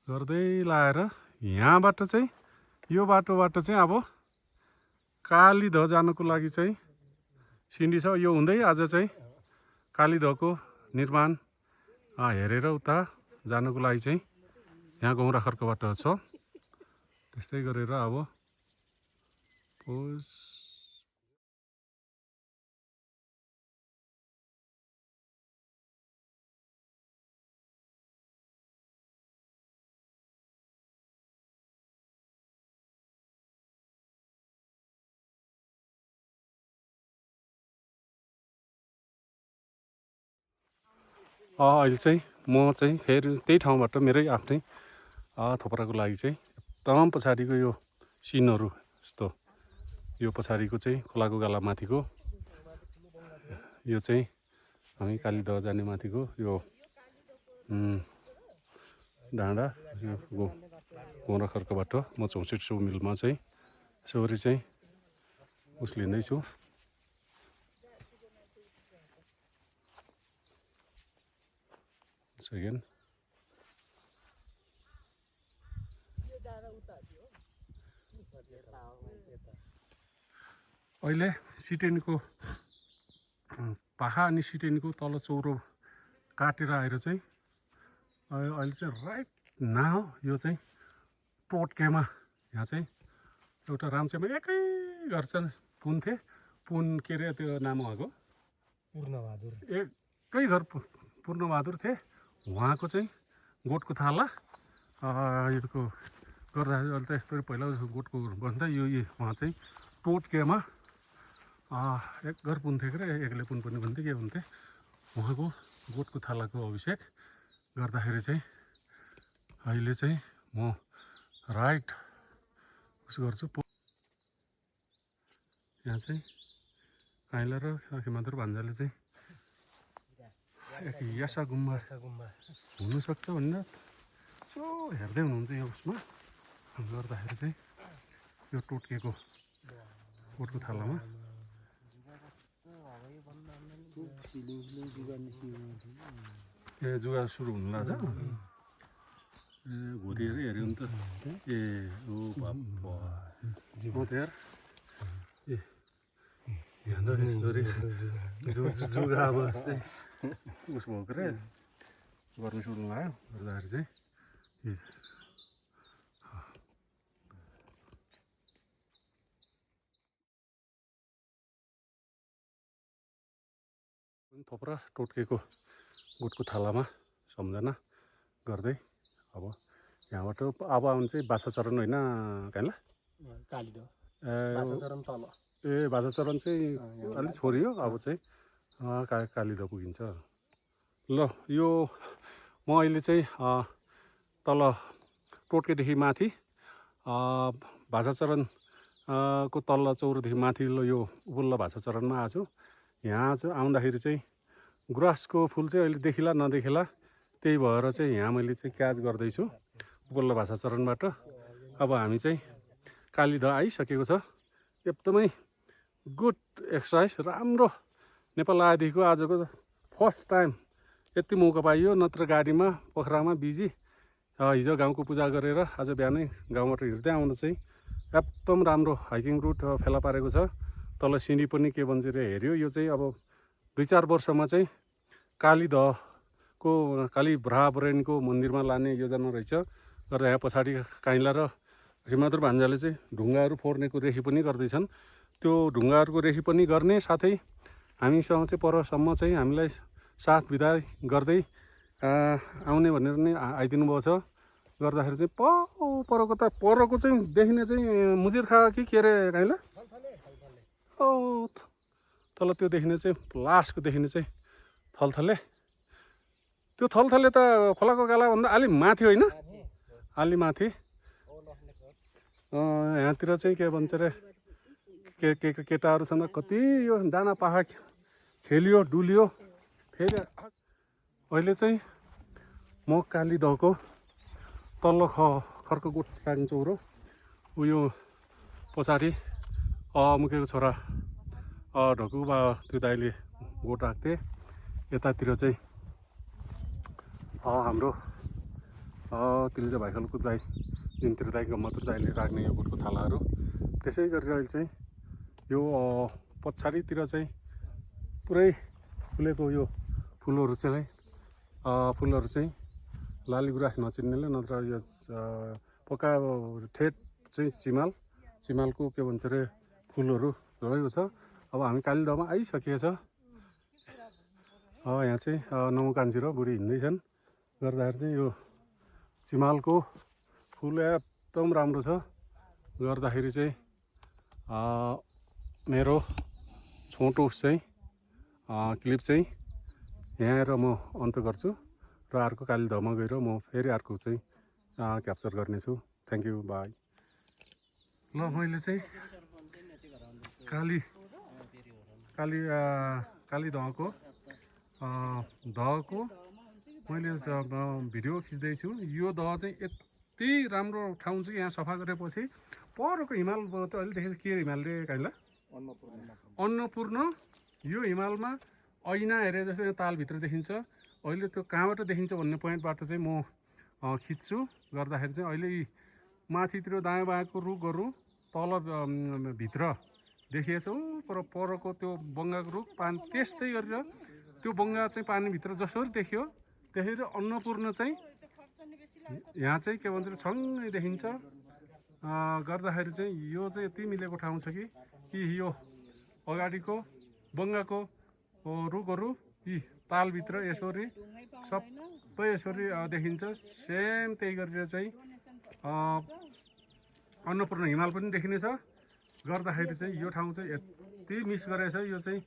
गर्दै लाएर यहाँबाट चाहिँ यो बाटोबाट चाहिँ अब कालीध जानको लागि चाहिँ सिन्डी छ यो हुँदै आज चाहिँ कालीधको निर्माण हेरेर उता जानको लागि चाहिँ यहाँ गौरा खर्कबाट छ त्यस्तै गरेर अब अहिले चाहिँ म चाहिँ फेरि त्यही ठाउँबाट मेरै आफ्नै थोपराको लागि चाहिँ तमाम पछाडिको यो सिनहरू यस्तो यो पछाडिको चाहिँ खोलाको गाला माथिको यो चाहिँ हामी कालीध जाने माथिको यो डाँडा गौरा खर्कबाट म 64 मिलमा चाहिँ यसरी चाहिँ उस लिँदैछु सेकेन्ड अहिले सिटेनको पाखा अनि सिटेनको तल चौरो काटेर आएर चाहिँ अहिले चाहिँ राइट नाउ यो चाहिँ टोटकेमा यहाँ चाहिँ एउटा राम्चेमा एकै घर चाहिँ पुन थिए पुन के अरे त्यो नाम उहाँको पूर्णबहादुर एकै घर पूर्णबहादुर थिए उहाँको चाहिँ गोठको थाला यो गर्दाखेरि अहिले त यस्तो पहिला गोठको भन्दा यो उहाँ चाहिँ टोटकेमा एक घर पुन्थे के एक्लै पुन पनि भन्थे के भन्थे उहाँको गोठको थालाको अभिषेक गर्दाखेरि चाहिँ अहिले चाहिँ म राइट उस गर्छु यहाँ चाहिँ काइला र खिमादुर भान्जाले चाहिँ यासा गुम्बा हुनसक्छ भनेर यसो हेर्दै हुनुहुन्छ यो उसमा गर्दाखेरि चाहिँ यो टोटकेको गोठको थालामा ए जुगा सुरु हुनु लाग्छ ए घोरिएर हेऱ्यो नि त ए ओ बाबा म त यार ए हेर्नु यसरी जुगा अब उस भएको रे गर्नु सुरु लाग्यो गर्दाखेरि चाहिँ थोप्रा टोटकेको गुटको थालामा सम्झना गर्दै अब यहाँबाट अब आउनु चाहिँ बाछाचरण होइन काइला कालीदह ए बाछाचरण तल ए बाछाचरण चाहिँ अलिक छोरियो अब चाहिँ कालीदह पुगिन्छ ल यो म अहिले चाहिँ तल टोटकेदेखि माथि भाषाचरण को तल्लो चौरदेखि माथिल्लो यो उपल्लो भाषाचरणमा आएको छु यहाँ चाहिँ आउँदाखेरि चाहिँ गुराँसको फुल चाहिँ अहिले देखिला नदेखिला त्यही भएर चाहिँ यहाँ मैले चाहिँ क्याच गर्दैछु उपल्लो भाषाचरणबाट अब हामी चाहिँ कालीदह आइसकेको छ एकदमै गुड एक्सर्साइज राम्रो नेपाल आएदेखिको आजको फर्स्ट टाइम यति मौका पाइयो नत्र गाडीमा पोखरामा बिजी हिजो गाउँको पूजा गरेर आज बिहानै गाउँबाट हिँड्दै आउँदा चाहिँ एकदम राम्रो हाइकिङ रुट फेला पारेको छ तल सिँढी पनि के भन्छ रे हेऱ्यो यो चाहिँ अब 2-4 वर्षमा चाहिँ कालीदहको काली भ्राबरेनको मन्दिरमा लाने योजना रहेछ गर्दा यहाँ पछाडि काइला र हिमाद्र भान्जाले चाहिँ ढुङ्गाहरू फोर्नेको रेखी पनि गर्दैछन् त्यो ढुङ्गाहरूको रेखी पनि गर्ने साथै हामीसँग चाहिँ परसम्म चाहिँ हामीलाई साथ बिदाई गर्दै आउने भनेर नै आइदिनु भएको छ गर्दाखेरि चाहिँ परको चाहिँ देखिने चाहिँ मुजिरखा कि के अरे काइला तल त्यो देखिने चाहिँ लास्टको देखिने चाहिँ थलथले त्यो थलथले त खोलाको गालाभन्दा अलि माथि होइन अलि माथि यहाँतिर चाहिँ के भन्छ रे केटाहरू छन् कति यो डाँडा पाखा खेलियो डुलियो फेरि अहिले चाहिँ म कालीदहको तल्लो खर्को गोठ राख्ने चौरो उयो पछाडि मुखेको छोरा ढकु बा त्यो दाइले गोठ राख्थे यतातिर चाहिँ हाम्रो तिलजा भाइखलको दाइ जिन्तिर दाइ गम्मत्र दाइले राख्ने यो गोठको थालाहरू त्यसै गरेर अहिले चाहिँ यो पछाडितिर चाहिँ पुरै फुलेको यो फुलहरू चाहिँ लाली गुराँस नचिन्नेले नत्र यो पक्का ठेट चाहिँ चिमालको के भन्छ अरे फुलहरू रहेको छ अब हामी कालीदहमा आइसकेको छ यहाँ चाहिँ नमु कान्छी र बुढी हिँड्दैछन् गर्दाखेरि चाहिँ यो चिमालको फुल एकदम राम्रो छ गर्दाखेरि चाहिँ मेरो छोटो चाहिँ क्लिप चाहिँ यहाँ आएर म अन्त गर्छु र अर्को कालीदहमा गएर म फेरि अर्को चाहिँ क्याप्चर गर्नेछु थ्याङ्क यू बाई ल मैले चाहिँ कालीदहको दहको मैले भिडियो खिच्दैछु यो दह चाहिँ यति राम्रो ठाउँ चाहिँ यहाँ सफा गरेपछि परको हिमाल त अहिले देखेको के हिमाल रे काइला अन्नपूर्ण यो हिमालमा ऐना हेरे जस्तै तालभित्र देखिन्छ अहिले त्यो कहाँबाट देखिन्छ भन्ने पोइन्टबाट चाहिँ म खिच्छु गर्दाखेरि चाहिँ अहिले माथितिर दायाँ बायाँको रुखहरू तल भित्र देखिएछ परको त्यो बङ्गाको रुख पानी त्यस्तै गरेर त्यो बङ्गा चाहिँ पानीभित्र जसरी देखियो त्यसरी अन्नपूर्ण चाहिँ यहाँ चाहिँ के भन्छ सँगै देखिन्छ गर्दाखेरि चाहिँ यो चाहिँ यति मिलेको ठाउँ छ कि यो अगाडिको बङ्गाको रुखहरू यी तालभित्र यसरी सबै यसरी देखिन्छ सेम त्यही गरेर चाहिँ अन्नपूर्ण हिमाल पनि देखिनेछ गर्दाखेरि चाहिँ यो ठाउँ चाहिँ यति मिस गरेछ यो चाहिँ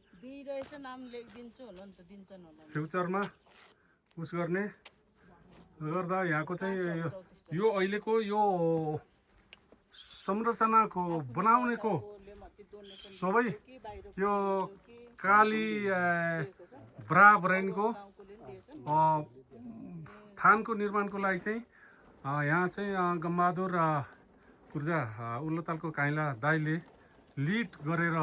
फ्युचरमा उस गर्ने गर्दा यहाँको चाहिँ यो अहिलेको यो संरचनाको बनाउनेको सबै यो काली ब्राब्रेनको थानको निर्माणको लागि चाहिँ यहाँ चाहिँ गम्बहादुर ऊर्जा उल्लोतालको काइला दाइले लिड गरेर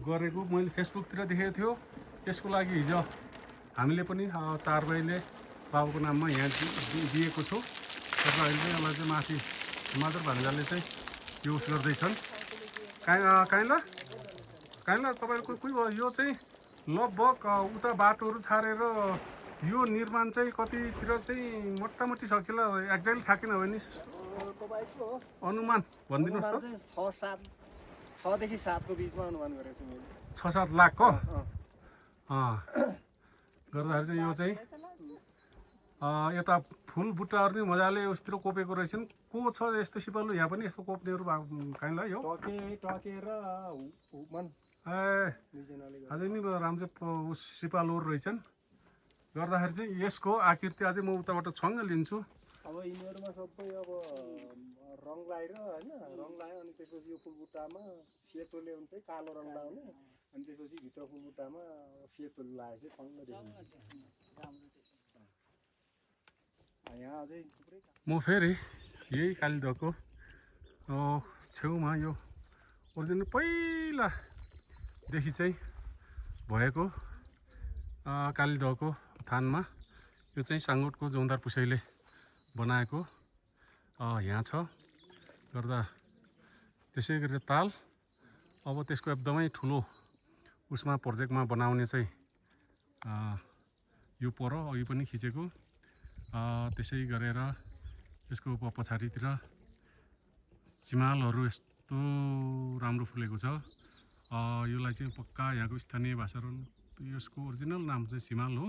गरेको मैले फेसबुकतिर देखेको थियो यसको लागि हिजो हामीले पनि 4 भाइले बाबुको नाममा यहाँ दिएको छु र अहिले चाहिँ यसलाई चाहिँ माथि हिमादर भान्जाले चाहिँ युज गर्दैछन्। काइला तपाईँहरूको कोही भयो यो चाहिँ लगभग उता बाटोहरू छारेर यो निर्माण चाहिँ कतितिर चाहिँ मोटामोटी सकिएला एक्ज्याक्टली थाकेन भने तपाईँको अनुमान भनिदिनुहोस् त। 6 देखि 7 को बिचमा अनुमान गरेको छु मैले। 6-7 लाखको गर्दाखेरि चाहिँ यो चाहिँ यता फुल बुट्टाहरू नि मजाले उसतिर कोपेको रहेछन्। को छ यस्तो सिपालु यहाँ पनि यस्तो कोप्नेहरू काइँला यो टके र हुमन अझै नि राम्रो चाहिँ सिपालुहरू रहेछन्। गर्दाखेरि चाहिँ यसको आकृति अझै म उताबाट छङ्ग लिन्छु। अब यिनीहरूमा सबै अब रङ लगाएर होइन रङ लगायो अनि त्यसपछि यो फुलबुट्टामा सेतोले हुन्छ कालो रङ लगाउने अनि त्यसपछि भित्र फुलबुट्टामा सेतो लगाएर चाहिँ छङ्ग देखिन्छ। यहाँ अझै थुप्रै म फेरि यही कालीदहको छेउमा यो ओरिजिनल पहिलादेखि चाहिँ भएको कालीदहको थानमा यो चाहिँ साङ्गोटको जौदार पुसैले बनाएको यहाँ छ। गर्दा त्यसै गरेर ताल अब त्यसको एकदमै ठुलो उसमा प्रोजेक्टमा बनाउने चाहिँ यो पर अघि पनि खिचेको। त्यसै गरेर यसको पछाडितिर सिमालहरू यस्तो राम्रो फुलेको छ। यसलाई चाहिँ पक्का यहाँको स्थानीय भाषाहरू यसको ओरिजिनल नाम चाहिँ सिमाल हो।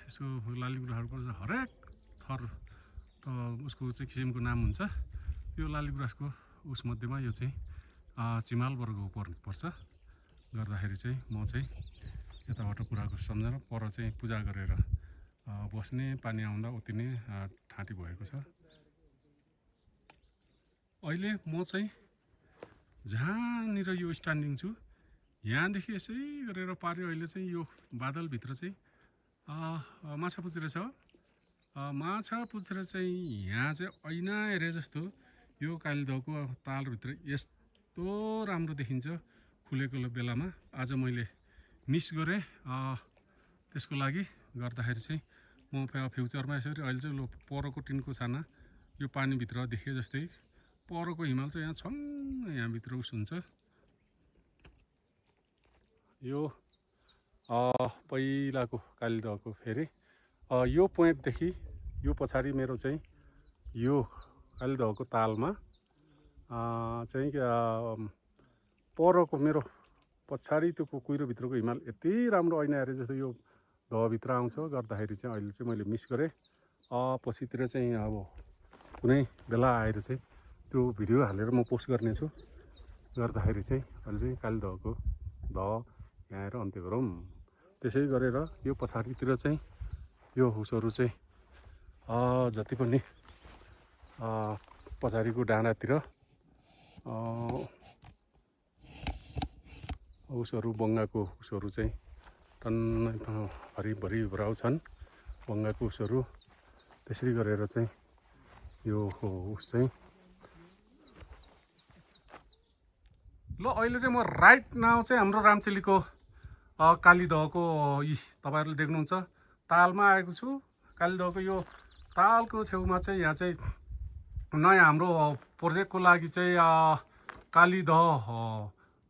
यसको लालीगुराँसको हरेक थर त उसको चाहिँ किसिमको नाम हुन्छ। यो लालीगुराँसको उसमध्येमा यो चाहिँ चिमाल वर्गको पर्छ। गर्दाखेरि चाहिँ म चाहिँ यताबाट कुराको सम्झना पर चाहिँ पूजा गरेर बस्ने पानी आउँदा उत्तिने ठाँटी भएको छ। अहिले म चाहिँ जहाँनिर यो स्ट्यान्डिङ छु यहाँदेखि यसै गरेर पाऱ्यो अहिले चाहिँ यो बादलभित्र चाहिँ माछा पुछिरहेछ। माछा पुछेर चाहिँ यहाँ चाहिँ ऐना हेरे जस्तो यो कालीदहको तालभित्र यस्तो राम्रो देखिन्छ फुलेको बेलामा। आज मैले मिस गरेँ त्यसको लागि गर्दाखेरि चाहिँ म फ्युचरमा यसरी अहिले चाहिँ परको टिनको छाना यो पानीभित्र देखे जस्तै परको हिमाल चाहिँ यहाँ छङ्ग यहाँभित्र उस हुन्छ। यो पहिलाको कालीदहको फेरि यो पोइन्टदेखि यो पछाडि मेरो चाहिँ यो कालीदहको तालमा चाहिँ परको मेरो पछाडि त्यो कुहिरोभित्रको हिमाल यति राम्रो ऐना हेरे जस्तो यो दहभित्र आउँछ। गर्दाखेरि चाहिँ अहिले चाहिँ मैले मिस गरेँ। पछितिर चाहिँ अब कुनै बेला आएर चाहिँ त्यो भिडियो हालेर म पोस्ट गर्नेछु। गर्दाखेरि चाहिँ अहिले चाहिँ कालीदहको दह यहाँ आएर अन्त्य गरौँ। त्यसै गरेर यो पछाडितिर चाहिँ यो हुसहरू चाहिँ जति पनि पछाडिको डाँडातिर उसहरू बङ्गाको उसहरू चाहिँ टन्नै हरिभरि भराउ छन् बङ्गाको उसहरू। त्यसरी गरेर चाहिँ यो उस चाहिँ ल अहिले चाहिँ म राइट नाउ चाहिँ हाम्रो रामचेलीको कालीदहको तपाईँहरूले देख्नुहुन्छ तालमा आएको छु। कालीदहको यो तालको छेउमा चाहिँ यहाँ चाहिँ नयाँ हाम्रो प्रोजेक्टको लागि चाहिँ कालीदह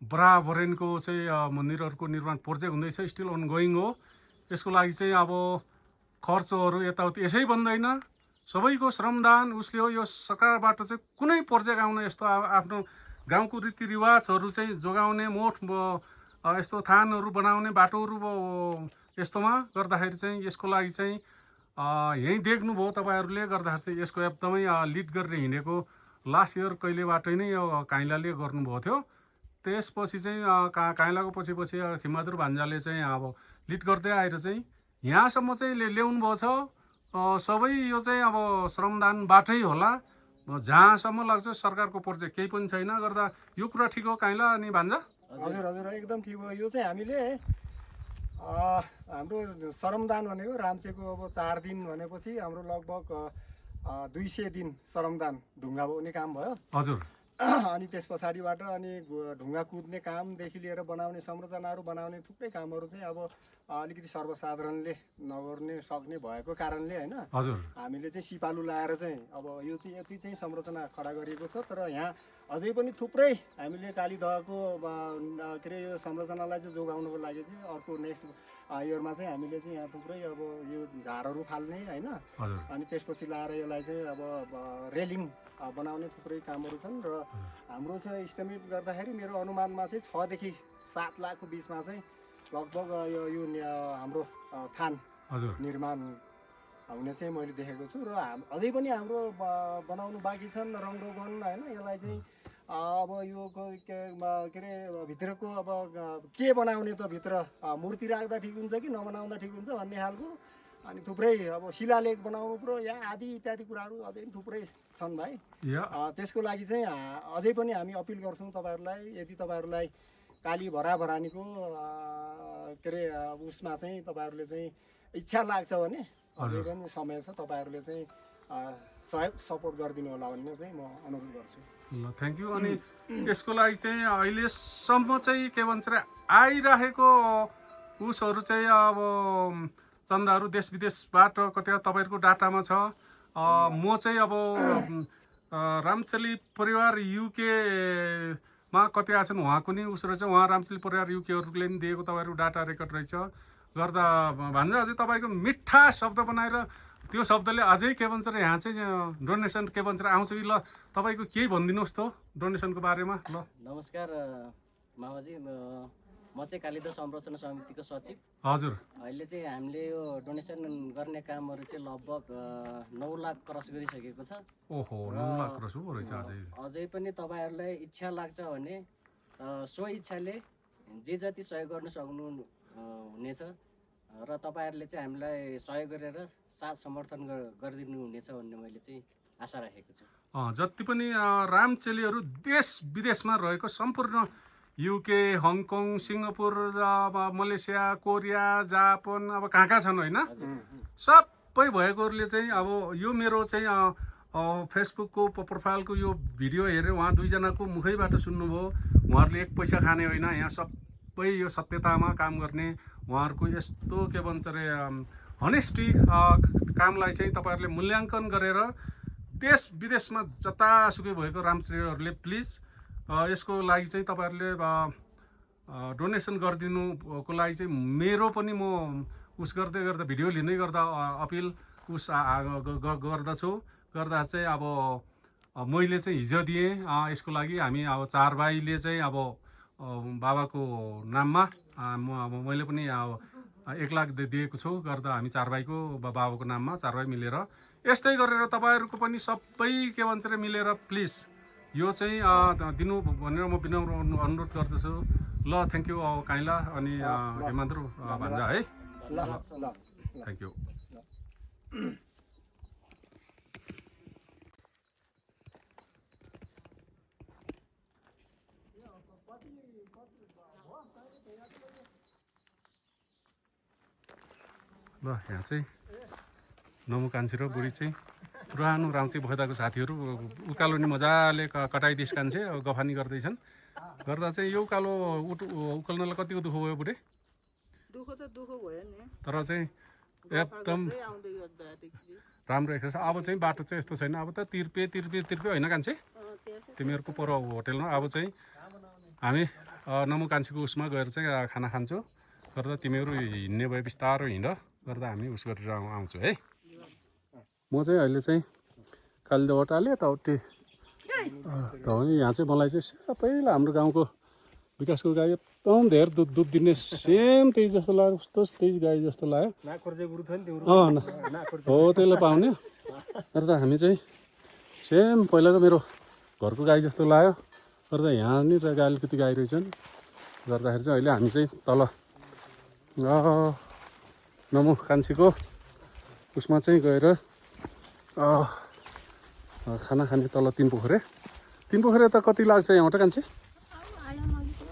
बराबरेनको चाहिँ मन्दिरहरूको निर्माण प्रोजेक्ट हुँदैछ। स्टिल अनगोइङ हो। यसको लागि चाहिँ अब खर्चहरू यताउति यसै भन्दैन सबैको श्रमदान उसले हो। यो सरकारबाट चाहिँ कुनै प्रोजेक्ट आउन यस्तो आफ्नो गाउँको रीतिरिवाजहरू चाहिँ जोगाउने मोठ यस्तो थानहरू बनाउने बाटोहरू यस्तोमा गर्दाखेरि चाहिँ यसको लागि चाहिँ यहीँ देख्नुभयो तपाईँहरूले। गर्दाखेरि चाहिँ यसको एकदमै लिड गरेर हिँडेको लास्ट इयर कहिलेबाटै नै यो काइँलाले गर्नुभएको थियो। त्यसपछि चाहिँ काइँलाको पछि खिमबहादुर भान्जाले चाहिँ अब लिड गर्दै आएर चाहिँ यहाँसम्म चाहिँ ल्याउनु भएको छ। सबै यो चाहिँ अब श्रमदानबाटै होला। जहाँसम्म लाग्छ सरकारको प्रोजेक्ट केही पनि छैन। गर्दा यो कुरा ठिक हो काइँला अनि भान्जा? हजुर हजुर एकदम ठिक हो। यो चाहिँ हामीले हाम्रो श्रमदान भनेको राम्चेको अब 4 दिन भनेपछि हाम्रो लगभग 200 दिन श्रमदान ढुङ्गा बोक्ने काम भयो। हजुर अनि त्यस पछाडिबाट अनि ढुङ्गा कुद्ने कामदेखि लिएर बनाउने संरचनाहरू बनाउने थुप्रै कामहरू चाहिँ अब अलिकति सर्वसाधारणले नगर्ने सक्ने भएको कारणले होइन हजुर हामीले चाहिँ सिपालु लाएर चाहिँ अब यो चाहिँ यति चाहिँ संरचना खडा गरिएको छ। तर यहाँ अझै पनि थुप्रै हामीले कालीदहको के अरे यो संरचनालाई चाहिँ जोगाउनुको लागि चाहिँ अर्को नेक्स्ट इयरमा चाहिँ हामीले चाहिँ यहाँ थुप्रै अब यो झारहरू फाल्ने होइन हजुर अनि त्यसपछि लाएर यसलाई चाहिँ अब रेलिङ बनाउने थुप्रै कामहरू छन्। र हाम्रो चाहिँ इस्टिमेट गर्दाखेरि मेरो अनुमानमा चाहिँ 6 देखि 7 लाखको बिचमा चाहिँ लगभग यो हाम्रो थान हजुर निर्माण हुने चाहिँ मैले देखेको छु। र अझै पनि हाम्रो बनाउनु बाँकी छन् रङरोगन होइन। यसलाई चाहिँ अब यो के अरे भित्रको अब के बनाउने त भित्र मूर्ति राख्दा ठिक हुन्छ कि नबनाउँदा ठिक हुन्छ भन्ने खालको अनि थुप्रै अब शिलालेख बनाउनु पऱ्यो यहाँ आदि इत्यादि कुराहरू अझै पनि थुप्रै छन् भाइ। त्यसको लागि चाहिँ अझै पनि हामी अपिल गर्छौँ तपाईँहरूलाई, यदि तपाईँहरूलाई काली भराभरानीको के अरे उसमा चाहिँ तपाईँहरूले चाहिँ इच्छा लाग्छ भने अझै पनि समय छ, तपाईँहरूले चाहिँ सहयोग सपोर्ट गरिदिनु होला भन्ने चाहिँ म अनुरोध गर्छु। ल थ्याङ्क यू। अनि यसको लागि चाहिँ अहिलेसम्म चाहिँ के भन्छ र आइरहेको उसहरू चाहिँ अब चन्दाहरू देश विदेशबाट कति तपाईँहरूको डाटामा छ। म चाहिँ अब रामचेली परिवार युकेमा कति आछन् उहाँको नि उस रहेछ, उहाँ रामचेली परिवार युकेहरूले नि दिएको तपाईँहरूको डाटा रेकर्ड रहेछ गर्दा भान्जा अझै तपाईँको मिठा शब्द बनाएर त्यो शब्दले अझै के भन्छ र यहाँ चाहिँ डोनेसन के भन्छ र आउँछ कि ल तपाईँको केही भनिदिनुहोस् त डोनेसनको बारेमा। ल नमस्कार मामाजी, म चाहिँ कालीदह संरक्षण समितिको सचिव। हजुर अहिले चाहिँ हामीले यो डोनेसन गर्ने कामहरू चाहिँ लगभग 9 लाख क्रस गरिसकेको छ। ओहो 9 लाख क्रस हो रहेछ अझै। अझै पनि तपाईँहरूलाई इच्छा लाग्छ भने सो इच्छाले जे जति सहयोग गर्न सक्नु हुनेछ र तपाईँहरूले चाहिँ हामीलाई सहयोग गरेर साथ समर्थन गरिदिनु हुनेछ भन्ने मैले चाहिँ आशा राखेको छु। जति पनि रामचेलीहरू देश विदेशमा रहेको सम्पूर्ण UK, Hong Kong, Singapore, Malaysia, Korea, Japan अब कहाँ कहाँ छन् होइन, सबै भएकोहरूले चाहिँ अब यो मेरो चाहिँ फेसबुकको प्रोफाइलको यो भिडियो हेरेर उहाँ दुईजनाको मुखैबाट सुन्नुभयो। उहाँहरूले एक पैसा खाने होइन, यहाँ सबै यो सत्यतामा काम गर्ने उहाँहरूको यस्तो के भन्छ अरे हनेस्टी कामलाई चाहिँ तपाईँहरूले मूल्याङ्कन गरेर देश विदेशमा जतासुकै भएको रामचेलीहरूले प्लिज यसको लागि चाहिँ तपाईँहरूले डोनेसन गरिदिनुको लागि चाहिँ मेरो पनि म उस गर्दै गर्दा भिडियो लिँदै गर्दा अपिल गर्दछु। गर्दा चाहिँ अब मैले चाहिँ हिजो दिएँ यसको लागि हामी अब 4 भाइले चाहिँ अब बाबाको नाममा मैले पनि 1 लाख दिएको छु गर्दा हामी 4 भाइको बाबाको नाममा 4 भाइ मिलेर यस्तै गरेर तपाईँहरूको पनि सबै के भन्छ अरे मिलेर प्लिज यो चाहिँ दिनु भनेर म विनम्र अनुरोध गर्दछु। ल थ्याङ्क यू काइला अनि हेमन्द्र भान्जा है, थ्याङ्क यू। ल यहाँ चाहिँ नमु कान्छी र बुढी चाहिँ पुरानो रामचेली भैदाको साथीहरू उकालो नि मजाले कटाइदिस कान्छे गफानी गर्दैछन् गर्दा चाहिँ यो उकालो उकाल्नलाई कतिको दुःख भयो बुढे? दुःख त दुःख भयो नि, तर चाहिँ एकदम राम्रो एक्सर्साइज। अब चाहिँ बाटो चाहिँ यस्तो छैन, अब त तिर्पे होइन कान्छे तिमीहरूको पर होटेलमा अब चाहिँ हामी नमु कान्छीको उसमा गएर चाहिँ खाना खान्छौँ गर्दा तिमीहरू हिँड्ने भए बिस्तारो हिँड गर्दा हामी उस गरेर आउँछु है। म चाहिँ अहिले चाहिँ कालीदहबाट आलेँ यताउति यहाँ चाहिँ मलाई चाहिँ पहिला हाम्रो गाउँको विकासको गाई एकदम धेरै दुध दिने सेम त्यही जस्तो लाग्यो, उस्तो त्यही गाई जस्तो लाग्यो। हो त्यसलाई पाउने गर्दा हामी चाहिँ सेम पहिलाको मेरो घरको गाई जस्तो लाग्यो गर्दा यहाँनिर अलिकति गाई रहेछन् गर्दाखेरि चाहिँ अहिले हामी चाहिँ तल नमु कान्छीको उसमा चाहिँ गएर खाना खाने तल 3 पोखरे त कति लाग्छ यहाँबाट कान्छी?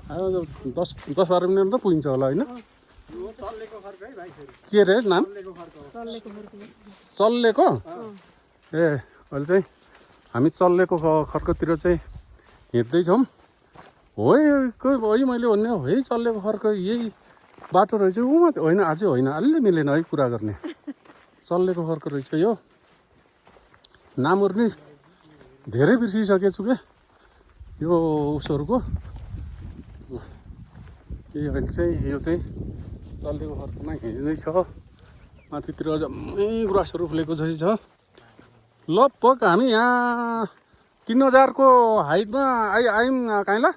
10-12 मिनट त पुगिन्छ होला होइन? के रे नाम? चल्लेको? ए अहिले चाहिँ हामी चल्लेको खर्कतिर चाहिँ हिँड्दैछौँ हो मैले भन्ने हो है चल्लेको खर्क यही बाटो रहेछ ऊ मात्रै होइन अझै होइन अलि मिलेन है कुरा गर्ने चल्लेको खर्क रहेछ यो नामहरू नि धेरै बिर्सिसकेछु क्या यो उसहरूको त्यही अहिले चाहिँ यो चाहिँ चल्लेको खर्कमा हिँड्दैछ माथितिर जम्मै गुराँसहरू फुलेको जस्तै छ लगभग हामी यहाँ 3000 को हाइटमा आयौँ काइँला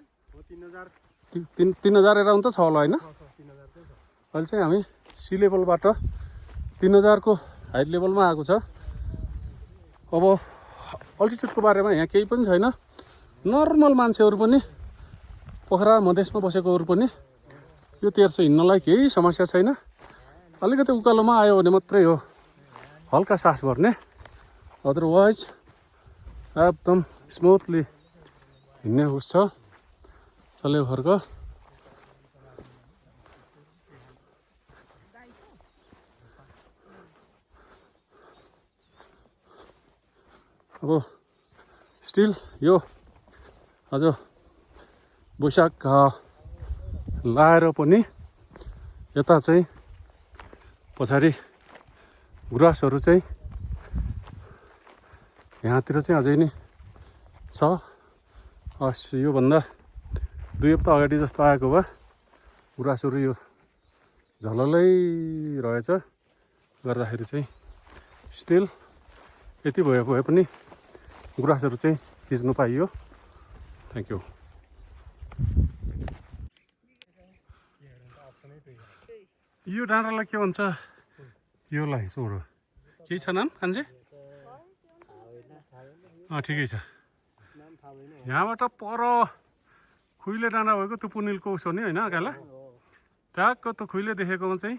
3000 एराउन्ड त छ होला होइन अहिले चाहिँ हामी सी लेभलबाट 3000 को हाइट लेभलमा आएको छ अब अल्टिट्युडको बारेमा यहाँ केही पनि छैन नर्मल मान्छेहरू पनि पोखरा मधेसमा बसेकोहरू पनि यो तेर्सो हिँड्नलाई केही समस्या छैन अलिकति उकालोमा आयो भने मात्रै हो हल्का सास भर्ने अदरवाइज एकदम स्मुथली हिँड्ने उस छ चल्लेको खर्क अब स्टिल यो अझ वैशाख लाएर पनि यता चाहिँ पछाडि गुराँसहरू चाहिँ यहाँतिर चाहिँ अझै नै छ योभन्दा 2 हप्ता अगाडि जस्तो आएको भए गुराँसहरू यो झललै रहेछ गर्दाखेरि चाहिँ स्टिल यति भए पनि गुराँसहरू चाहिँ खिच्नु पाइयो थ्याङ्क यू यो डाँडालाई के भन्छ योलाई सोरो केही छ नाम कान्छे ठिकै छ यहाँबाट पर खुइले डाँडा भएको त्यो पुनिलको उस हो नि होइन काला ट्याक्क त्यो खुइले देखेकोमा चाहिँ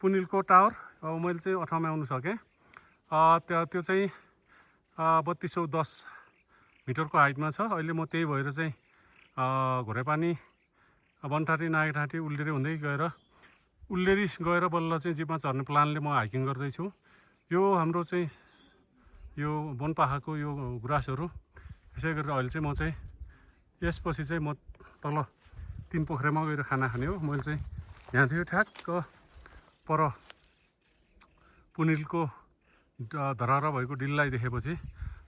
पुनिलको टावर अब मैले चाहिँ अठाउमा आउनु सकेँ त्यो चाहिँ 3210 मिटरको हाइटमा छ अहिले म त्यही भएर चाहिँ घोरेपानी बनठाँटी नागेठाँटी उल्लेरी हुँदै गएर उल्लेरी गएर बल्ल चाहिँ जिपमा चढ्ने प्लानले म हाइकिङ गर्दैछु यो हाम्रो चाहिँ यो बनपाखाको यो गुराँसहरू यसै गरेर अहिले चाहिँ म चाहिँ यसपछि चाहिँ म तल 3 पोखरेमा गएर खाना खाने हो मैले चाहिँ यहाँ थियो ठ्याक्क पर पुनिलको धरहरा भएको डिललाई देखेपछि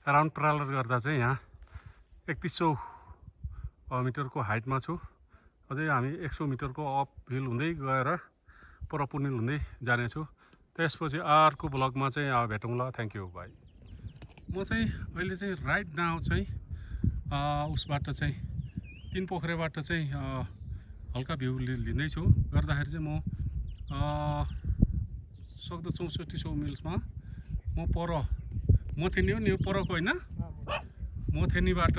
राउन्ड ट्रालर गर्दा चाहिँ यहाँ 3100 मिटरको हाइटमा छु अझै हामी 100 मिटरको अप हिल हुँदै गएर पर पुनिल हुँदै जानेछु त्यसपछि अर्को ब्लगमा चाहिँ भेटौँला थ्याङ्क यू भाइ म चाहिँ अहिले चाहिँ राइट नाउ चाहिँ उसबाट चाहिँ 3 पोखरेबाट चाहिँ हल्का भ्यू लिँदैछु गर्दाखेरि चाहिँ म सक्दो 6400 मिल्समा म पर मथेनी हो नि यो परको होइन मथेनीबाट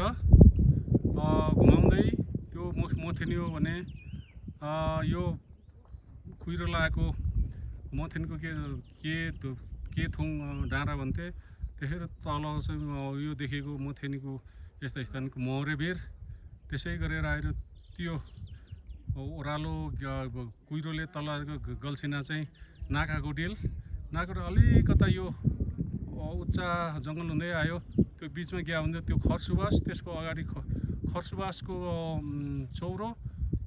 घुमाउँदै त्यो मथेनी हो भने यो कुहिरो लागेको मथेनीको के थुङ डाँडा भन्थे त्यसरी तल चाहिँ यो देखेको मथेनीको यस्ता स्थानको मौरेबेर त्यसै गरेर आएर त्यो ओह्रालो कुहिरोले तल गल्सिना चाहिँ नाकाको डेल अलिकता यो उच्चा जङ्गल हुँदै आयो त्यो बिचमा गयो भने त्यो खरसुबास त्यसको अगाडि खरसुबासको चौरो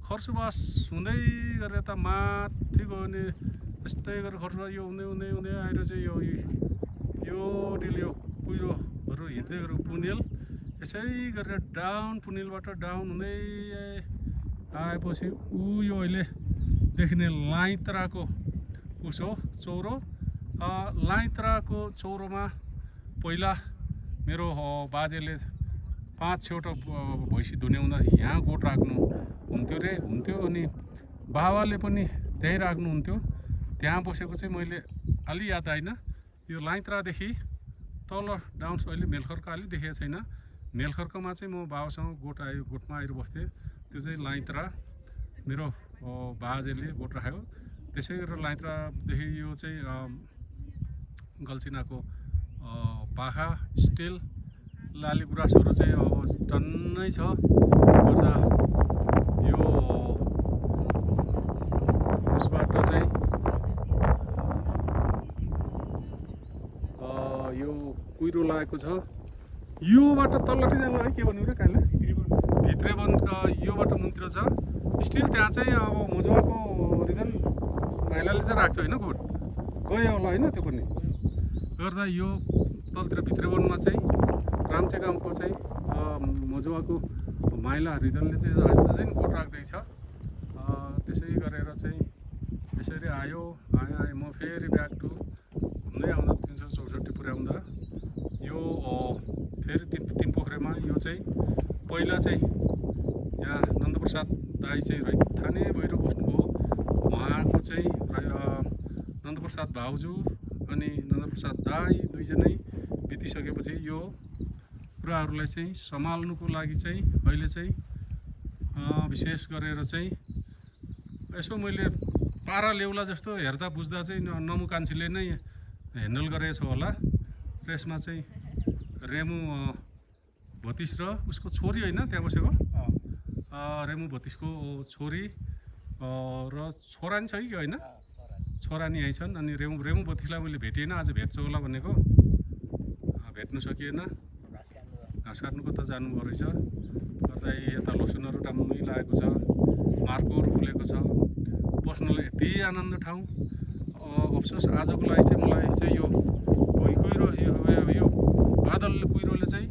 खरसुबास हुँदै गरेर यता माथि गयो भने यस्तै गरेर खरसुबास यो हुँदै आएर चाहिँ यो डिल यो कुहिरोहरू हिँड्दै गरेर पुनिल यसै गरेर डाउन पुनिलबाट डाउन हुँदै आएपछि यो अहिले देखिने लाइत्राको उस हो चौरो लाइत्राको चौरोमा पहिला मेरो बाजेले 5-6वटा भैँसी धुन्याउँदा यहाँ गोठ राख्नु हुन्थ्यो अनि बाबाले पनि त्यहीँ राख्नुहुन्थ्यो त्यहाँ बसेको चाहिँ मैले अलि याद आएन यो लाइत्रादेखि तल डाउन अहिले मेलखर्क अलि देखेको छैन मेलखर्कमा चाहिँ म बाबासँग गोठमा आएर बस्थेँ त्यो चाहिँ लाइत्रा मेरो बाजेले गोठ राख्यो त्यसै गरेर लाइत्रादेखि यो चाहिँ गल्सिनाको पाखा स्टिल लाली गुराँसहरू चाहिँ अब टन्नै छ गर्दा यो उसबाट चाहिँ यो कुहिरो लागेको छ योबाट तल्लोटी जानु है के भन्नु र काइला भित्रे वनका योबाट मुन्तिर छ स्टिल त्यहाँ चाहिँ अब मोजुवाको रिजन भाइलाले चाहिँ राख्छ होइन गोठ गयो होला होइन त्यो पनि गर्दा यो तलतिर भित्रे वनमा चाहिँ राम्चे गाउँको चाहिँ मोजुवाको माइला रिजनले चाहिँ अझै गोठ राख्दैछ त्यसै गरेर चाहिँ यसरी आयो म फेरि ब्याक टु घुम्दै आउँदा 364 पुर्याउँदा यो फेरि तीन पोखरेमा यो चाहिँ पहिला चाहिँ यहाँ नन्दप्रसाद दाई चाहिँ रैथाने भएर बस्नुभयो उहाँको चाहिँ नन्दप्रसाद भाउजू अनि नन्दप्रसाद दाई दुईजनै बितिसकेपछि यो कुराहरूलाई चाहिँ सम्हाल्नुको लागि चाहिँ अहिले चाहिँ विशेष गरेर चाहिँ यसो मैले पारा ल्याउला जस्तो हेर्दा बुझ्दा चाहिँ नमु कान्छीले नै ह्यान्डल गरेछ होला र यसमा चाहिँ रेमु भतिस र उसको छोरी होइन त्यहाँ बसेको रेमु भतिसको छोरी र छोरा नि छ कि होइन छोरा नि यहीँ छन् अनि रेमु भतिसलाई मैले भेटिएन आज भेट्छु होला भनेको भेट्नु सकिएन घाँस काट्नु कता जानुभयो रहेछ गर्दा यता लसुनहरू टम्मै लागेको छ मार्कोहरू फुलेको छ बस्नलाई यति आनन्द ठाउँ अफसोस आजको लागि चाहिँ मलाई चाहिँ यो भुइँकुइरो यो बादल कुहिरोले चाहिँ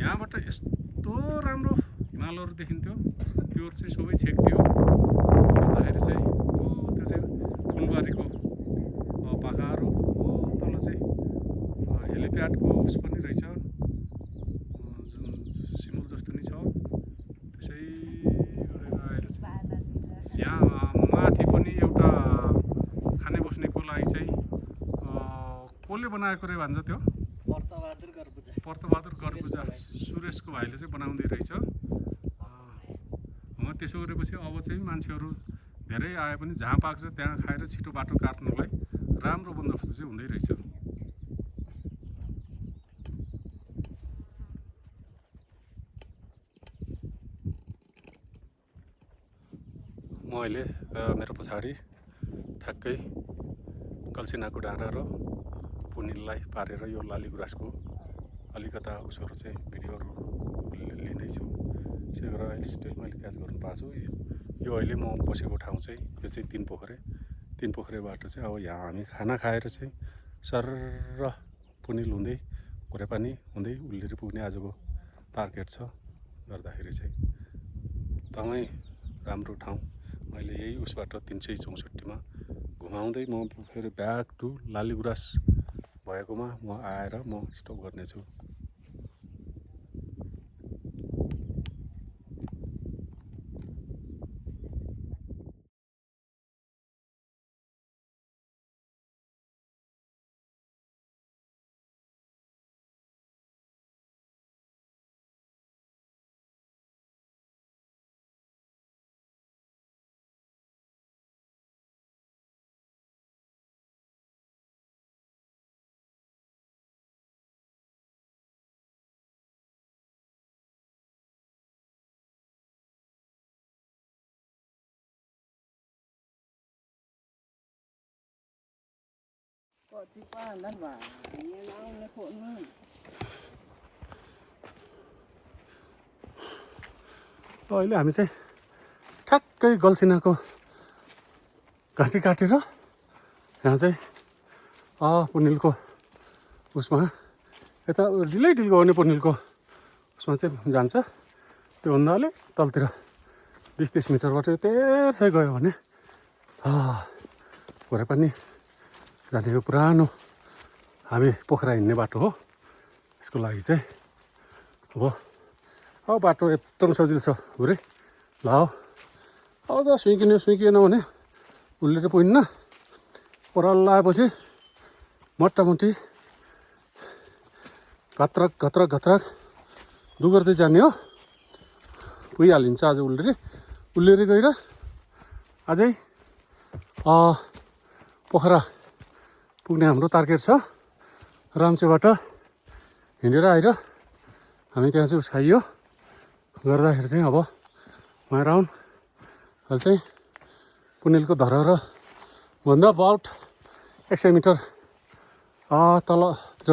यहाँबाट यस्तो राम्रो हिमालहरू देखिन्थ्यो त्यो चाहिँ सबै छेक्थ्यो गर्दाखेरि चाहिँ त्यो चाहिँ फुलबारीको पाखाहरू तल चाहिँ हेलिप्याडको उस पनि रहेछ जुन सिमल जस्तो नि छ त्यसै गरेर आएर चाहिँ यहाँ माथि पनि एउटा खाने बस्नेको लागि चाहिँ कसले बनाएको रे भन्छ त्यो पर्तबहादुर गर्बुजा सुरेशको भाइले चाहिँ बनाउँदै रहेछ त्यसो गरेपछि अब चाहिँ मान्छेहरू धेरै आए पनि जहाँ पाक्छ त्यहाँ खाएर छिटो बाटो काट्नुलाई राम्रो बन्दोबस्त चाहिँ हुँदै रहेछ म अहिले मेरो पछाडि ठ्याक्कै कल्सिनाको डाँडा र पुनिललाई पारेर यो लाली गुराँसको अलिकता उसहरू चाहिँ भिडियोहरू लिँदैछु त्यसै गरेर अहिले स्टिल मैले क्याच गर्नु पाएको छु यो अहिले म बसेको ठाउँ चाहिँ यो चाहिँ तीन पोखरेबाट चाहिँ अब यहाँ हामी खाना खाएर चाहिँ सर्र पुनिल हुँदै घोरेपानी हुँदै उल्लेर पुग्ने आजको टार्गेट छ गर्दाखेरि चाहिँ एकदमै राम्रो ठाउँ मैले यही उसबाट 364मा घुमाउँदै म फेरि ब्याक टु लाली गुराँस भएकोमा म आएर म स्टप गर्नेछु Koti panas ba, ini naon le kok nu. अहिले हामी चाहिँ ठ्याक्कै गल्सिनाको घाँटी काटेर यहाँ चाहिँ पुनिलको उसमा यता ढिलै ढिलो गर्ने पुनिलको उसमा चाहिँ जान्छ त्योभन्दा अलिक तलतिर 20-30 मिटरबाट त्यसै गयो भने घोरेपानी जाने यो पुरानो हामी पोखरा हिँड्ने बाटो हो यसको लागि चाहिँ अब बाटो एकदम सजिलो छ हुरे ल अब त सुइकिएन भने उल्लेर पुग्दैन ओह्रालो लगाएपछि मोटामोटी घत्रक दुगर्दै जाने हो पुगिहालिन्छ आज उल्लेर गएर अझै पोखरा पुग्ने हाम्रो टार्गेट छ राम्चेबाट हिँडेर आएर हामी त्यहाँ चाहिँ उस्काइयो गर्दाखेरि चाहिँ अब उहाँ राउन्ड अहिले चाहिँ पुनिलको धरहर भन्दा अबाउट 100 मिटर तलतिर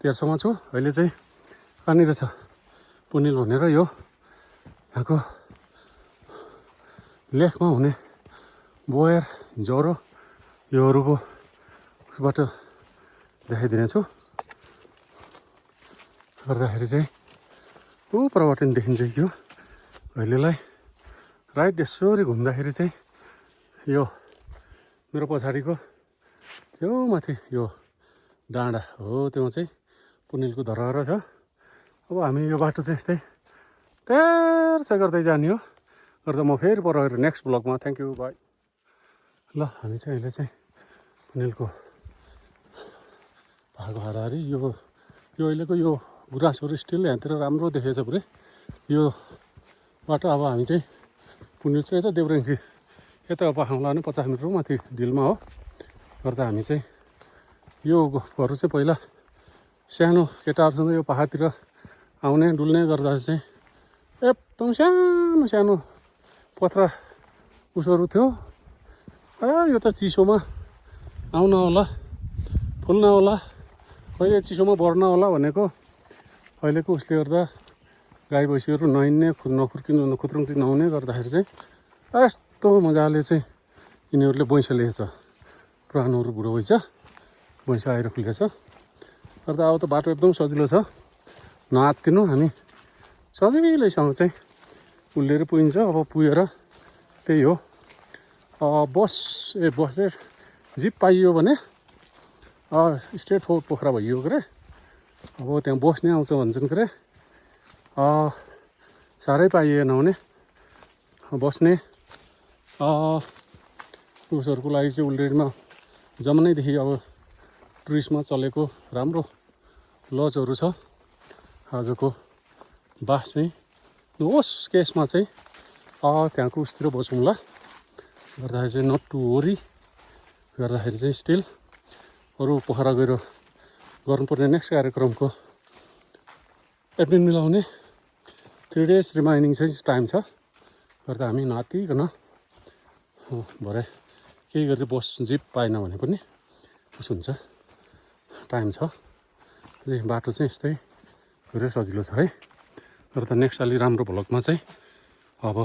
तेर्सोमा छु अहिले चाहिँ कहाँनिर छ पुनिल भनेर यो यहाँको लेखमा हुने बोयर ज्वरो योहरूको उसबाट देखाइदिनेछु। गर्दाखेरि चाहिँ उपरबाट नि देखिन्छ यो अहिलेलाई राइट यसरी घुम्दाखेरि चाहिँ यो मेरो पछाडिको त्यो माथि यो डाँडा हो, त्यो चाहिँ पुनिलको धरहरा छ। अब हामी यो बाटो चाहिँ यस्तै तेर्सै गर्दै जाने हो। गर्दा म फेरि पर गएर नेक्स्ट ब्लगमा थ्याङ्क यू बाई। ल हामी चाहिँ अहिले चाहिँ पुनिलको भएको हाराहारी यो अहिलेको यो गुराँसहरू स्टिल यहाँतिर राम्रो देखेछ पुरै यो बाटो। अब हामी चाहिँ पुनिल चाहिँ यता देउरेङ्खी यता पाखाउँला नै 50 मिटर माथि डिलमा हो। गर्दा हामी चाहिँ यो घरहरू चाहिँ पहिला सानो केटाहरूसँग यो पाहाडतिर आउने डुल्ने गर्दा चाहिँ एकदम सानो सानो पत्रा उसहरू थियो। यो त चिसोमा आउन होला फुल्न होला कहिले चिसोमा बढ्न होला भनेको अहिलेको उसले गर्दा गाई भैँसीहरू नहिँड्ने नखुर्किनु खुत्रुङ्ती नहुने गर्दाखेरि चाहिँ यस्तो मजाले चाहिँ यिनीहरूले भैँसा लिएछ। पुरानोहरू बुढो भइछ भैँसा आएर खुलेछ। गर्दा अब त बाटो एकदम सजिलो छ नआत्तिनु हामी सजिलैसँग चाहिँ उल्लेर पुगिन्छ। अब पुगेर त्यही हो बस जिप पाइयो भने स्ट्रेट फरवर्ड पोखरा भइयो के अरे। अब त्यहाँ बस्ने आउँछ भन्छन् के अरे साह्रै पाइएन भने बस्ने उसहरूको लागि चाहिँ उल्लेरमा जमानैदेखि अब टुरिस्टमा चलेको राम्रो लजहरू छ। आजको बास चाहिँ होस् केसमा चाहिँ त्यहाँको उसतिर बसौँला गर्दाखेरि चाहिँ नट टु वरी गर्दाखेरि चाहिँ स्टिल अरू पोखरा गएर गर्नुपर्ने नेक्स्ट कार्यक्रमको एडमिन मिलाउने 3 days रिमाइनिङ चाहिँ टाइम छ। गर्दा हामी नआत्तिकन भरे केही गरेर बस जिप पाएन भने पनि उस हुन्छ टाइम छ। बाटो चाहिँ यस्तै धेरै सजिलो छ है। गर्दा नेक्स्ट अलि राम्रो भ्लगमा चाहिँ अब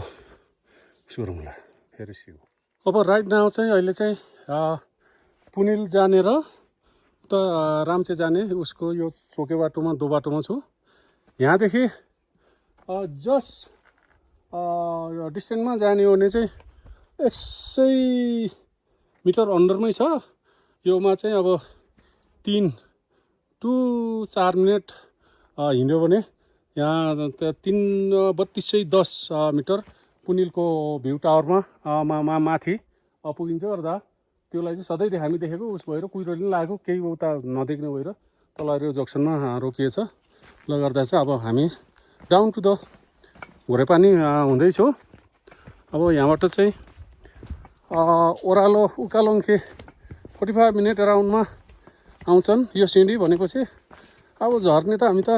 उसो गरौँला फेरि सिउ। अब राइट नाउ चाहिँ अहिले चाहिँ पुनिल जाने र त राम्चे जाने उसको यो चोके बाटोमा दो बाटोमा छु। यहाँदेखि जस्ट डिस्टेन्समा जाने हो भने चाहिँ 100 मिटर अन्डरमै छ। योमा चाहिँ अब 3 to 4 मिनट हिँड्यो भने यहाँ 3210 मिटर पुनिलको भ्यू टावरमा माथि पुगिन्छ। गर्दा त्यसलाई चाहिँ सधैँ हामी देखेको उस भएर कुहिरोले पनि लागेको केही उता नदेख्ने भएर तल जक्सनमा रोकिएछ। ल गर्दा चाहिँ अब हामी डाउन टु द घोरेपानी हुँदैछौँ। अब यहाँबाट चाहिँ ओह्रालो उकालोङ्खे 45 मिनट अराउन्डमा आउँछन्। यो सिँढी भनेको चाहिँ अब झर्ने त हामी त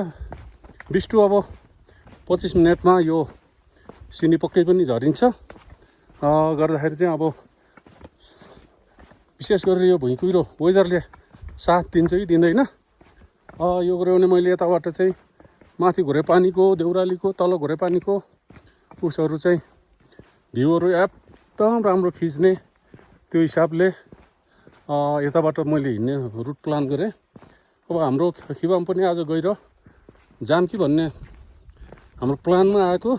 बिस्टु अब 25 मिनटमा यो सिँढी पक्कै पनि झरिन्छ। गर्दाखेरि चाहिँ अब विशेष गरेर यो भुइँ कुहिरो वेदरले साथ दिन्छ कि दिँदैन यो गऱ्यो भने मैले यताबाट चाहिँ माथि घोरेपानीको देउरालीको तल घोरेपानीको उसहरू चाहिँ भ्यूहरू एकदम राम्रो खिच्ने त्यो हिसाबले यताबाट मैले हिँड्ने रुट प्लान गरेँ। अब हाम्रो खिबाम पनि आज गएर जानकी भन्ने हाम्रो प्लानमा आएको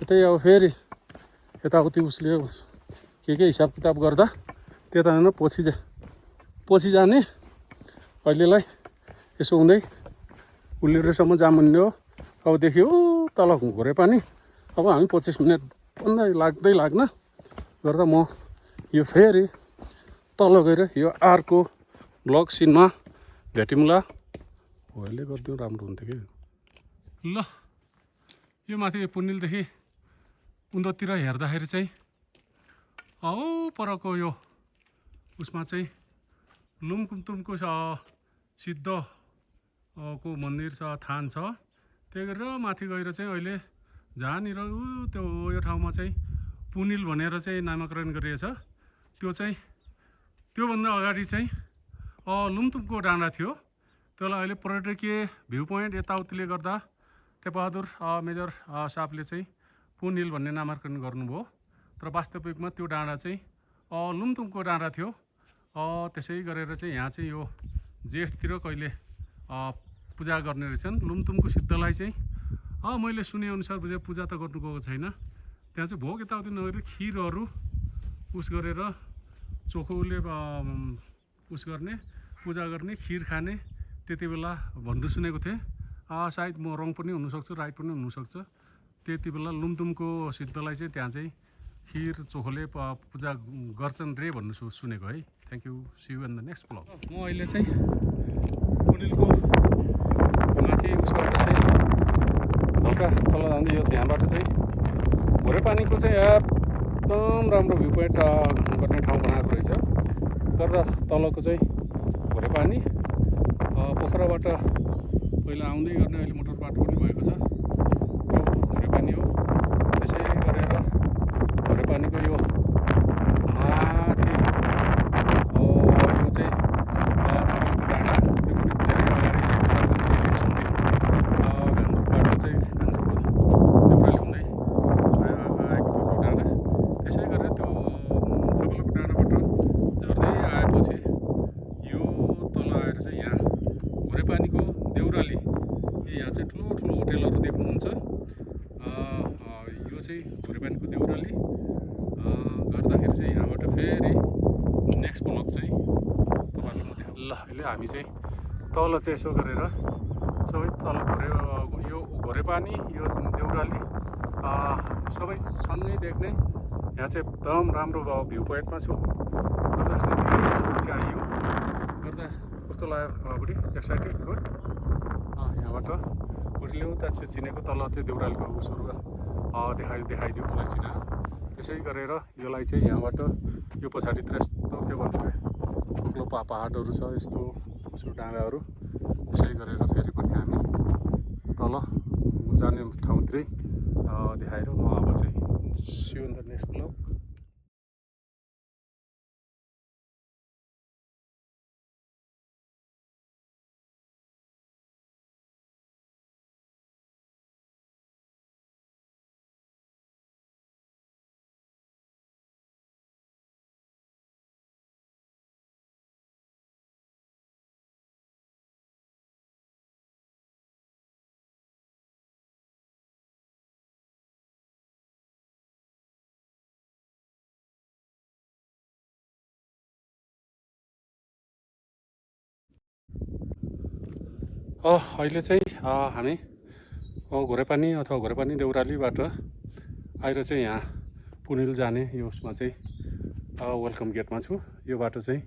यतै अब फेरि यताउति उसले के हिसाब किताब गर्दा त्यता होइन पछि जाने अहिलेलाई यसो हुँदै उल्लेरसम्म जामुन्ने हो। अब देखियो तल घोरेपानी अब हामी 25 मिनट भन्दा लाग्दै लाग्न गर्दा म यो फेरि तल गएर यो अर्को ब्लग सिनमा भेटौँला। अहिले गरिदिउँ राम्रो हुन्थ्यो कि। ल यो माथि पुनिलदेखि उँधोतिर हेर्दाखेरि चाहिँ परको यो उसमा चाहिँ लुङकुमतुङको सिद्ध को मन्दिर छ थान छ। त्यही गरेर माथि गएर चाहिँ अहिले जहाँनिर त्यो यो ठाउँमा चाहिँ पुनिल भनेर चाहिँ नामाकरण गरिएछ त्यो चाहिँ त्योभन्दा अगाडि चाहिँ लुङतुङको डाँडा थियो। त्यसलाई अहिले पर्यटकीय भ्यू पोइन्ट यताउतिले गर्दा टेकबहादुर मेजर साहबले चाहिँ पुनिल भन्ने नामाकरण गर्नुभयो। तर वास्तविकमा त्यो डाँडा चाहिँ लुमथुमको डाँडा थियो। त्यसै गरेर चाहिँ यहाँ चाहिँ यो जेठतिर कहिले पूजा गर्ने रहेछन्। लुमथुमको सिद्धलाई चाहिँ मैले सुनेअनुसार पूजा त गर्नु गएको छैन। त्यहाँ चाहिँ भोग यताउति नगरेर खिरहरू उस गरेर चोखोले उस गर्ने पूजा गर्ने खिर खाने त्यति बेला भन्नु सुनेको थिएँ। सायद म रङ पनि हुनसक्छ राइट पनि हुनसक्छ। त्यति बेला लुमथुमको सिद्धलाई चाहिँ त्यहाँ चाहिँ खिर चोखोले पूजा गर्छन् रे भन्नु सुनेको है। Thank you, see you in the next blog. म अहिले चाहिँ पुनिलको माथि उसबाट चाहिँ हल्का तल जाँदै यो यहाँबाट चाहिँ घोरेपानीको चाहिँ एकदम राम्रो भ्यू पोइन्ट गर्ने ठाउँ बनाएको रहेछ। गर्दा तलको चाहिँ घोरेपानी पोखराबाट पहिला आउँदै गर्ने अहिले मोटर बाटो पनि भएको छ। त्यो घोरेपानी हो। त्यसै गरेर घोरेपानीको यो माथि यो चाहिँ तपाईँको डाँडा त्यो पनि धेरै अगाडि चाहिँ गान्तोकबाट चाहिँ गान्तोकको देउराली हुँदै आएको त्यो डाँडा। त्यसै गरेर त्यो थकालोको डाँडाबाट झर्दै आएपछि यो तल आएर चाहिँ यहाँ घोरेपानीको देउराली यहाँ चाहिँ ठुलो ठुलो होटेलहरू देख्नुहुन्छ। यो चाहिँ घोरेपानीको देउराली गर्दाखेरि चाहिँ यहाँबाट फेरि नेक्स्ट ब्लग चाहिँ तपाईँहरूलाई म देखाउँछु। ल अहिले हामी चाहिँ तल चाहिँ यसो गरेर सबै तल यो घोरेपानी यो देउराली सबै सँगै देख्ने यहाँ चाहिँ एकदम राम्रो भ्यू पोइन्टमा छु। गर्दा चाहिँ धेरै वर्षपछि आइयो गर्दा कस्तो लाग्यो बुढी? एक्साइटेड? गुड। यहाँबाट बुढीले उता चाहिँ चिनेको तल त्यो देउरालीको उसहरू देखाइदियो मलाई चिनायो। त्यसै गरेर यसलाई चाहिँ यहाँबाट यो पछाडितिर यस्तो के भन्छ अरे ठुलो पहाडहरू छ यस्तो उसो डाँडाहरू। त्यसै गरेर फेरि पनि हामी तल जाने ठाउँतिरै देखाएर म अब चाहिँ see you in the next blog. अहिले चाहिँ हामी घोरेपानी अथवा घोरेपानी देउरालीबाट आएर चाहिँ यहाँ पुनिल जाने यो उसमा चाहिँ वेलकम गेटमा छु। यो बाटो चाहिँ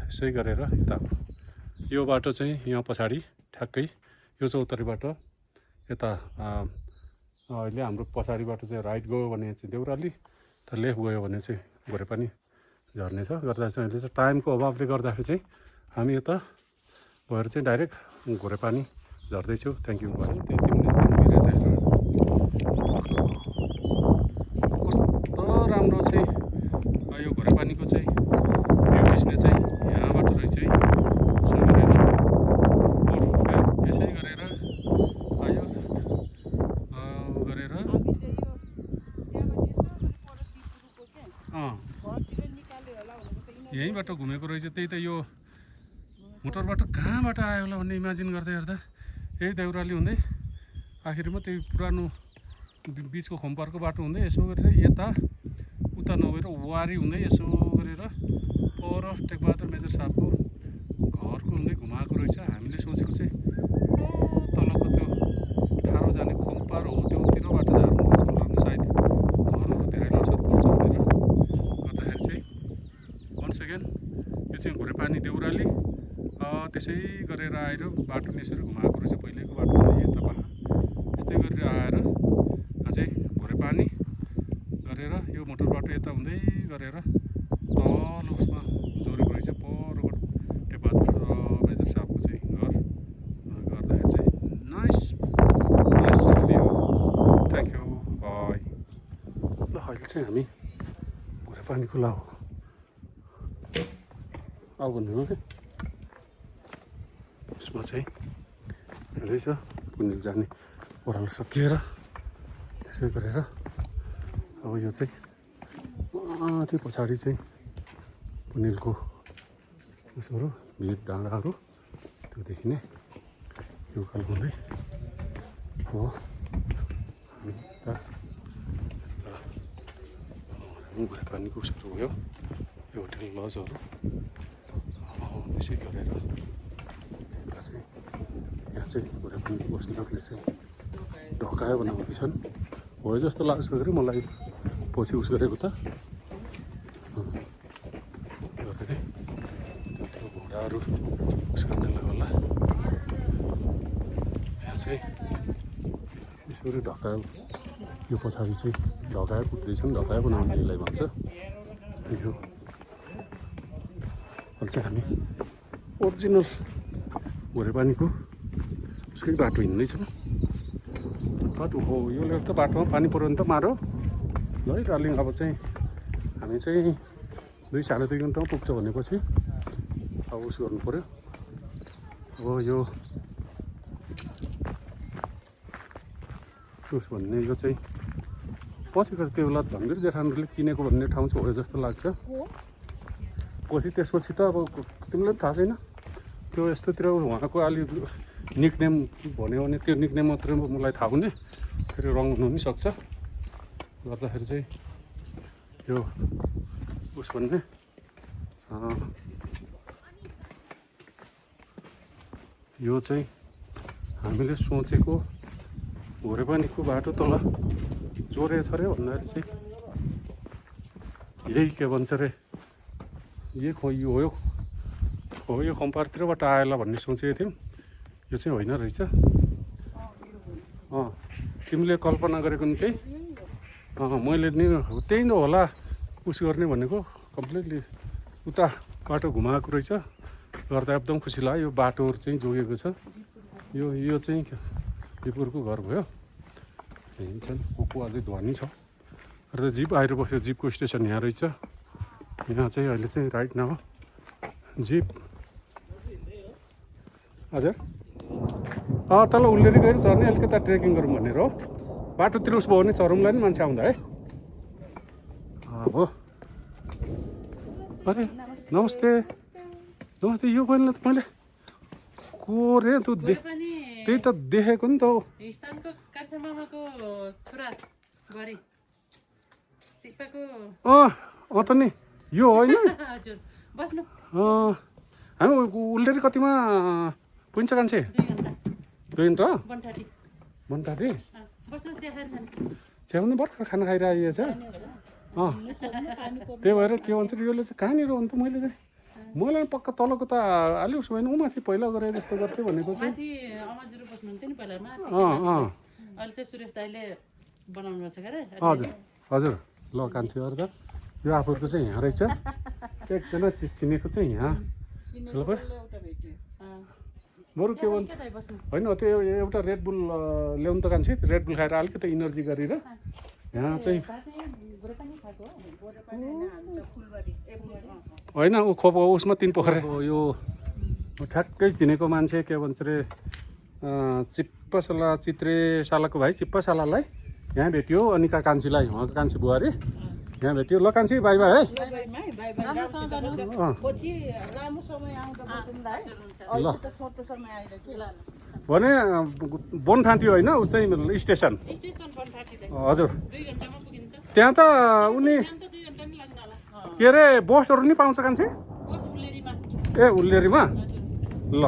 यसै गरेर यता यो बाटो चाहिँ यहाँ पछाडि ठ्याक्कै यो चौतारीबाट यता अहिले हाम्रो पछाडिबाट चाहिँ राइट गयो भने चाहिँ देउराली त लेफ्ट गयो भने चाहिँ घोरेपानी झर्ने छ। गर्दा चाहिँ अहिले चाहिँ टाइमको अभावले गर्दाखेरि चाहिँ हामी यता भएर चाहिँ डाइरेक्ट घोरेपानी झर्दैछु। Thank you. भयो त्यति कस्तो राम्रो चाहिँ यो घोरेपानीको चाहिँ भ्यू खिच्ने चाहिँ यहाँबाट रहेछ है। यसो गरेर पर्फेक्ट यसै गरेर यो गरेर यहीँबाट घुमेको रहेछ। त्यही त यो मोटरबाट कहाँबाट आयो होला भन्ने इमेजिन गर्दै हेर्दा यही देउराली हुँदै आखिरमा त्यही पुरानो बिचको खोमपारको बाटो हुँदै यसो गरेर यता उता नभएर वारी हुँदै यसो गरेर पर टेकबहादुर मेजर साहबको घरको हुँदै घुमाएको रहेछ। हामीले सोचेको चाहिँ तलको त्यो ठाडो जाने खोमपार हो त्योतिर बाटो झार्नुपर्छ होला सायद घरहरू धेरै असर पर्छ भनेर गर्दाखेरि चाहिँ वन्स अगेन यो चाहिँ घोरेपानी देउराली त्यसै गरेर आएर बाटो यसरी घुमाएको रहेछ। पहिलेको बाटो यता पहा यस्तै गरेर आएर अझै घोरेपानी गरेर यो मोटर बाटो यता हुँदै गरेर तल उसमा जोडेको रहेछ। परको टेकबहादुर मेजर साहबको चाहिँ घर गर्दाखेरि चाहिँ नाइस थ्याङ्क यू बाई। ल अहिले चाहिँ हामी घोरेपानीको लाउ अब भन्नु हो क्या उसमा चाहिँ हिँड्दैछ पुनिल जाने ओह्रालो सकिएर त्यसै गरेर अब यो चाहिँ त्यो पछाडि चाहिँ पुनिलको उसहरू भिर डाँडाहरू त्यो देखिने यो खालको नै हो। हामी भरे पानीको उसहरू भयो यो होटेल लजहरू त्यसै गरेर यता चाहिँ यहाँ चाहिँ भरे पानीको बस्नेहरूले चाहिँ ढकायो बनाएको छन् हो जस्तो लाग्छ अरे मलाई पछि उस गरेको त गर्दै त्यो घोडाहरू उस गर्नेलाई होला यहाँ चाहिँ यसरी ढकायो यो पछाडि चाहिँ ढकायो कुद्दैछन् ढकायो बनाउने यसलाई भन्छ यो अहिले चाहिँ हामी ओरिजिनल भोरेपानीको उसकै बाटो हिँड्दैछौँ बाटो हो यो लिएर त बाटोमा पानी पऱ्यो भने त मारो ल है डार्लिङ अब चाहिँ हामी चाहिँ 2-2.5 घन्टामा पुग्छ भनेपछि अब उस गर्नु पऱ्यो अब यो उस भन्ने यो चाहिँ पछिको त्यो बेला धनवीर जेठानहरूले किनेको भन्ने ठाउँ चाहिँ हो जस्तो लाग्छ पछि त्यसपछि त अब तिमीलाई पनि थाहा छैन त्यो यस्तोतिर उहाँको अलि निकनेम भन्यो भने त्यो निकनेम मात्रै मलाई थाहा हुने फेरि रङ हुनु पनि सक्छ गर्दाखेरि चाहिँ यो उस भन्ने यो चाहिँ हामीले सोचेको भोरेपानीको बाटो तल जोरेछ अरे भन्दाखेरि चाहिँ यही के भन्छ अरे यो हो यो कम्पारतिरबाट आएला भन्ने सोचेको थियौँ यो चाहिँ होइन रहेछ तिमीले कल्पना गरेको नि त्यही मैले नि त्यही नै होला उस गर्ने भनेको कम्प्लिटली उता बाटो घुमाएको रहेछ गर्दा एकदम खुसी लाग्यो यो बाटोहरू चाहिँ जोगेको छ यो चाहिँ दिपुरको घर भयो हिँड्छन् को अझै ध्वनि छ र जिप आएर बस्यो जिपको स्टेसन यहाँ रहेछ यहाँ चाहिँ अहिले चाहिँ राइट नाउ जिप हजुर तल उल्लेरी गएर चढ्ने अलिकता ट्रेकिङ गरौँ भनेर हो बाटोतिर उस भयो भने चढौँला नि मान्छे आउँदा है हो अरे नमस्ते नमस्ते यो पहिला त मैले को रे तँ त्यही त देखेको नि त हौ हिस्तानको कान्छा मामाको छोरा गरे सिक्पाको त नि यो होइन हजुर बस्नु हामी उल्लेरी कतिमा पुगिन्छ कान्छे 2 घन्टा बनटाटी बस्नु चिया खाएर जानु चिया पनि भर्खर खाना खाइरहेको छ त्यही भएर के भन्छ योले चाहिँ कहाँनिर हो नि त मैले चाहिँ मलाई पक्का तलको त अलि उसो भएन ऊ माथि पहिला गरे जस्तो गर्थेँ भनेको चाहिँ माथि अमजुरो बस्नुहुन्थ्यो नि पहिला अहिले चाहिँ सुरेश दाइले बनाउनु भएको छ के हजुर हजुर ल कान्छे अरू त यो आफूहरूको चाहिँ यहाँ रहेछ एकजना चिज चिनेको चाहिँ यहाँ बरु के भन्छ होइन त्यो एउटा रेड बुल ल्याउनु त कान्छे रेड बुल खाएर अलिकति इनर्जी गरेर यहाँ चाहिँ होइन ऊ खोप उसमा 3 पोखरा यो ठ्याक्कै चिनेको मान्छे के भन्छ अरे चिप्पासाला चित्रेसालाको भाइ चिप्पासालालाई यहाँ भेट्यो अनिका कान्छीलाई उहाँको कान्छी बुहारी यहाँ भेट्यो ल कान्छी बाई बाई है ल भने बनठाँट्यो होइन ऊ चाहिँ स्टेसन हजुर त्यहाँ त उनी के अरे बसहरू नि पाउँछ कान्छे ए उल्लेरीमा ल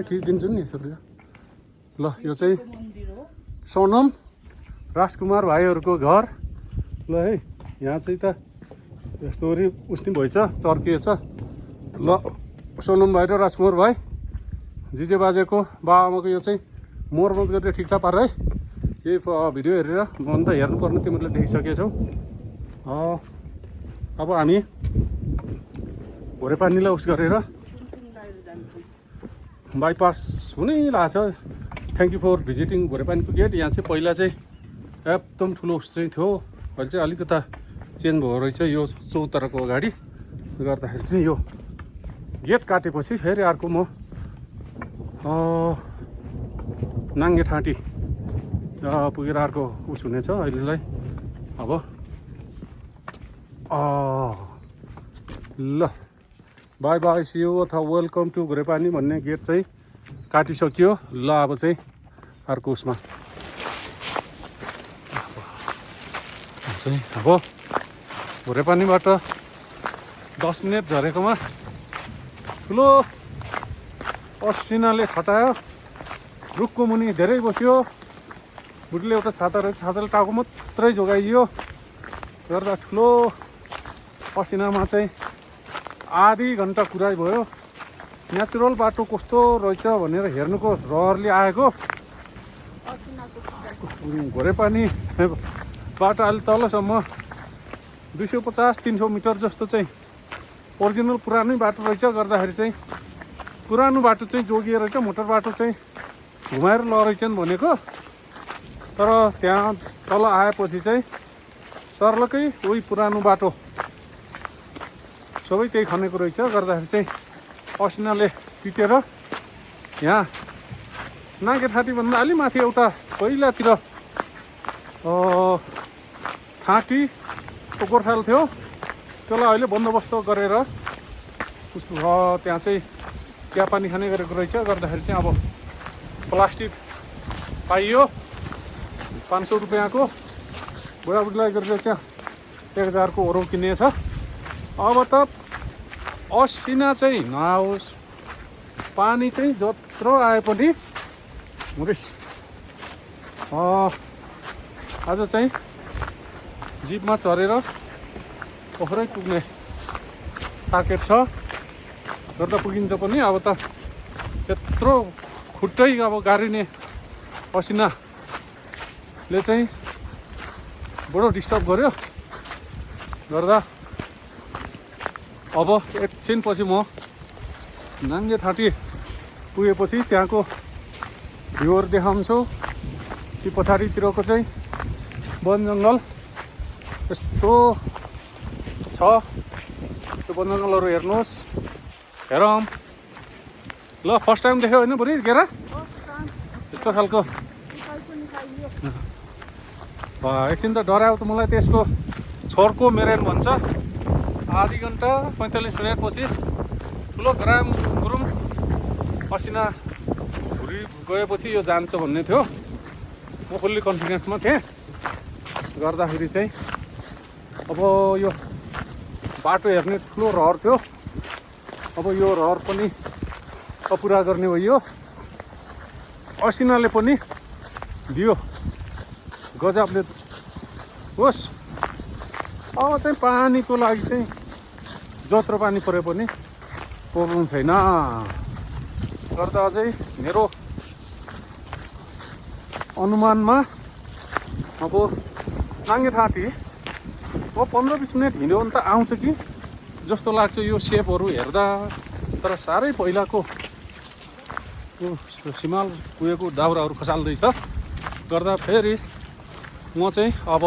खिचिदिन्छु नि ल यो चाहिँ सोनम राजकुमार भाइहरूको घर ल है यहाँ चाहिँ त यस्तोरी उस नि भएछ चर्किएछ ल सोनम भाइ र राजकुमार भाइ जिजे बाजेको बाबाआमाको यो चाहिँ मर्मत गरेर ठिकठाक पार है यही भिडियो हेरेर मन त हेर्नुपर्ने तिमीहरूले देखिसकेछौ अब हामी भोरेपानीलाई उस गरेर बाइपास हुनै लाग्छ थ्याङ्क यू फर भिजिटिङ भोरेपानीको गेट यहाँ चाहिँ पहिला चाहिँ एकदम ठुलो उस चाहिँ थियो अहिले चाहिँ अलिकता चेन्ज भयो रहेछ यो चौताराको अगाडि गर्दाखेरि चाहिँ यो गेट काटेपछि फेरि अर्को म नाङ्गे ठाँटी पुगेर अर्को उस हुनेछ अहिलेलाई। अब ल बाई बाई सी यू अथवा वेलकम टु घोरेपानी भन्ने गेट चाहिँ काटिसकियो। ल अब चाहिँ अर्को उसमा चाहिँ अब घोरेपानीबाट 10 मिनट झरेकोमा ठुलो असिनाले खटायो। रुखको मुनि धेरै बस्यो। बुढीले एउटा छाता रहेछ, छाताले टाउको मात्रै जोगाइयो गर्दा ठुलो असिनामा चाहिँ आधी घन्टा कुराइ भयो। नेचुरल बाटो कस्तो रहेछ भनेर हेर्नुको रहरले आएको। घोरेपानीबाट अहिले तलसम्म 250-300 मिटर जस्तो चाहिँ ओरिजिनल पुरानै बाटो रहेछ। गर्दाखेरि चाहिँ पुरानो बाटो चाहिँ जोगिएर चाहिँ मोटर बाटो चाहिँ घुमाएर लरेछन् भनेको। तर त्यहाँ तल आएपछि चाहिँ सर्लकै उही पुरानो बाटो सबै त्यही खनेको रहेछ। गर्दाखेरि चाहिँ असिनाले पिटेर यहाँ नाङ्गे ठाँटीभन्दा अलि माथि एउटा पहिलातिर ठाँटीको गोर्खाल थियो, त्यसलाई अहिले बन्दोबस्त गरेर त्यहाँ चाहिँ चियापानी खाने गरेको रहेछ। गर्दाखेरि चाहिँ अब प्लास्टिक पाइयो 500 रुपियाँको, बुढाबुढीलाई गरेर चाहिँ 1000 को ओरो किनेछ। अब त असिना चाहिँ नआओस्, पानी चाहिँ जत्रो आए पनि हुँदैछ। आज चाहिँ जिपमा चढेर पोखरै पुग्ने टार्गेट छ। गर्दा पुगिन्छ पनि। अब त त्यत्रो खुट्टै अब गाडिने असिनाले चाहिँ बडो डिस्टर्ब गर्यो। गर्दा अब एकछिनपछि म नाङ्गे ठाँटी पुगेपछि त्यहाँको भ्यूहरू देखाउँछु। ती पछाडितिरको चाहिँ वन जङ्गल यस्तो छ। त्यो वन जङ्गलहरू हेर्नुहोस्, हेरौँ। ल फर्स्ट टाइम देख्यो होइन बुढी गेरा यस्तो खालको। एकछिन त डरायो त मलाई। त्यसको छोरको मेरेन भन्छ। आधी घन्टा 45 मिनटपछि ठुलो ग्राम गुरुङ असिना भुरी गएपछि यो जान्छ भन्ने थियो। म फुल्ली कन्फिडेन्समा थिएँ। गर्दाखेरि चाहिँ अब यो बाटो हेर्ने ठुलो रहर थियो। अब यो रहर पनि पुरा गर्ने भयो। असिनाले पनि दियो गजबले। होस् अब चाहिँ पानीको लागि चाहिँ जत्रो पानी परे पनि प्रब्लम छैन। गर्दा चाहिँ मेरो अनुमानमा अब नाङ्गे ठाँटी 15-20 मिनट हिँड्यो भने त आउँछ कि जस्तो लाग्छ यो सेपहरू हेर्दा। तर साह्रै पहिलाको सिमाल पुगेको दाउराहरू खसाल्दैछ। गर्दा फेरि म चाहिँ अब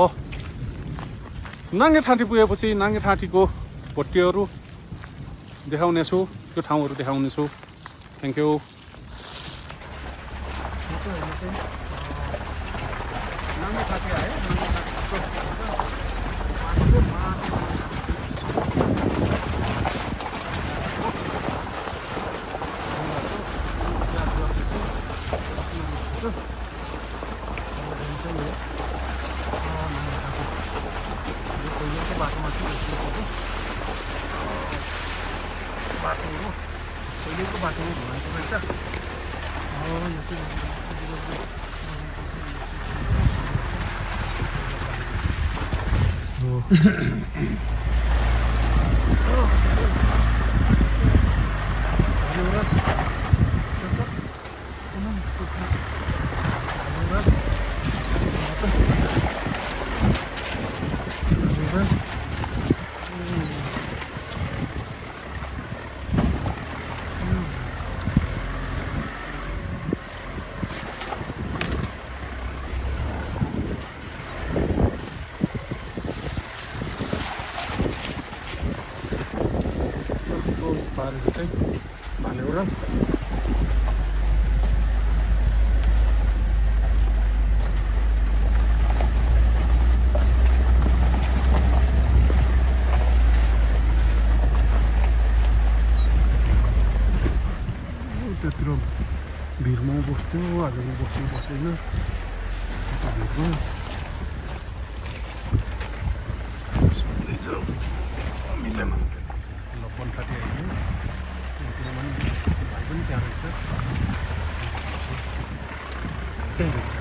नाङ्गे ठाँटी पुगेपछि नाङ्गे ठाँटीको भोटेहरू देखाउनेछु, त्यो ठाउँहरू देखाउनेछु। Thank you. नाङ्गे ठाँटी आयो। पहिलेको बाटोमा घुमाएको रहेछ। होइन मिलेमा ल 130 आइदियो किनभने भाइ पनि त्यहाँ रहेछ त्यही रहेछ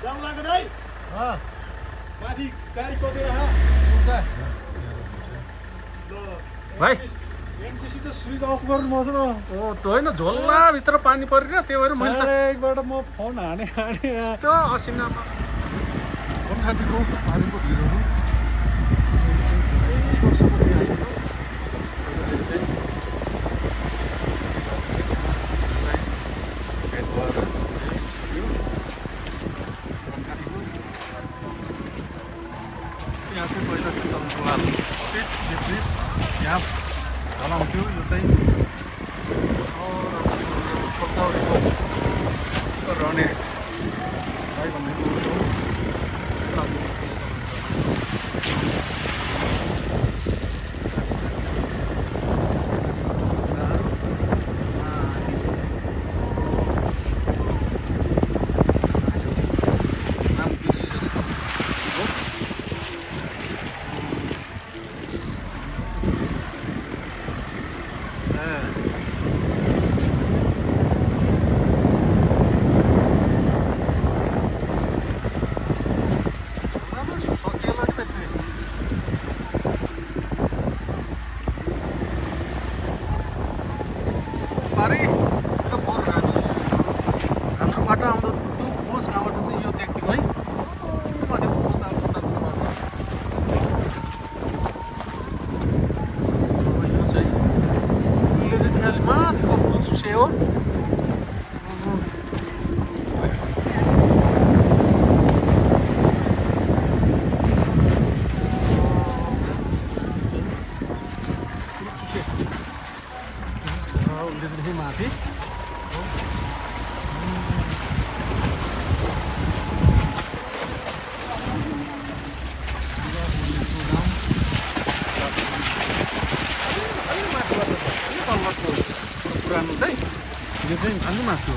जाऊ लाग्यो है माथि गाडी कति भाइ एमटिसी त स्विच अफ गर्नुपर्छ न ओ त्यो होइन झोल्ला भित्र पानी परेन त्यही भएर मैले एकबाट म फोन हाने त्यो असिनामा 130 को पानीको भिरहरू वर्षपछि आएको यहाँ चाहिँ पहिला चाहिँ यहाँ चलाउँथ्यो यो चाहिँ पछाउको रहने भाइ भनेको उसो माथि पुरानो चाहिँ यो चाहिँ अलि माथि हो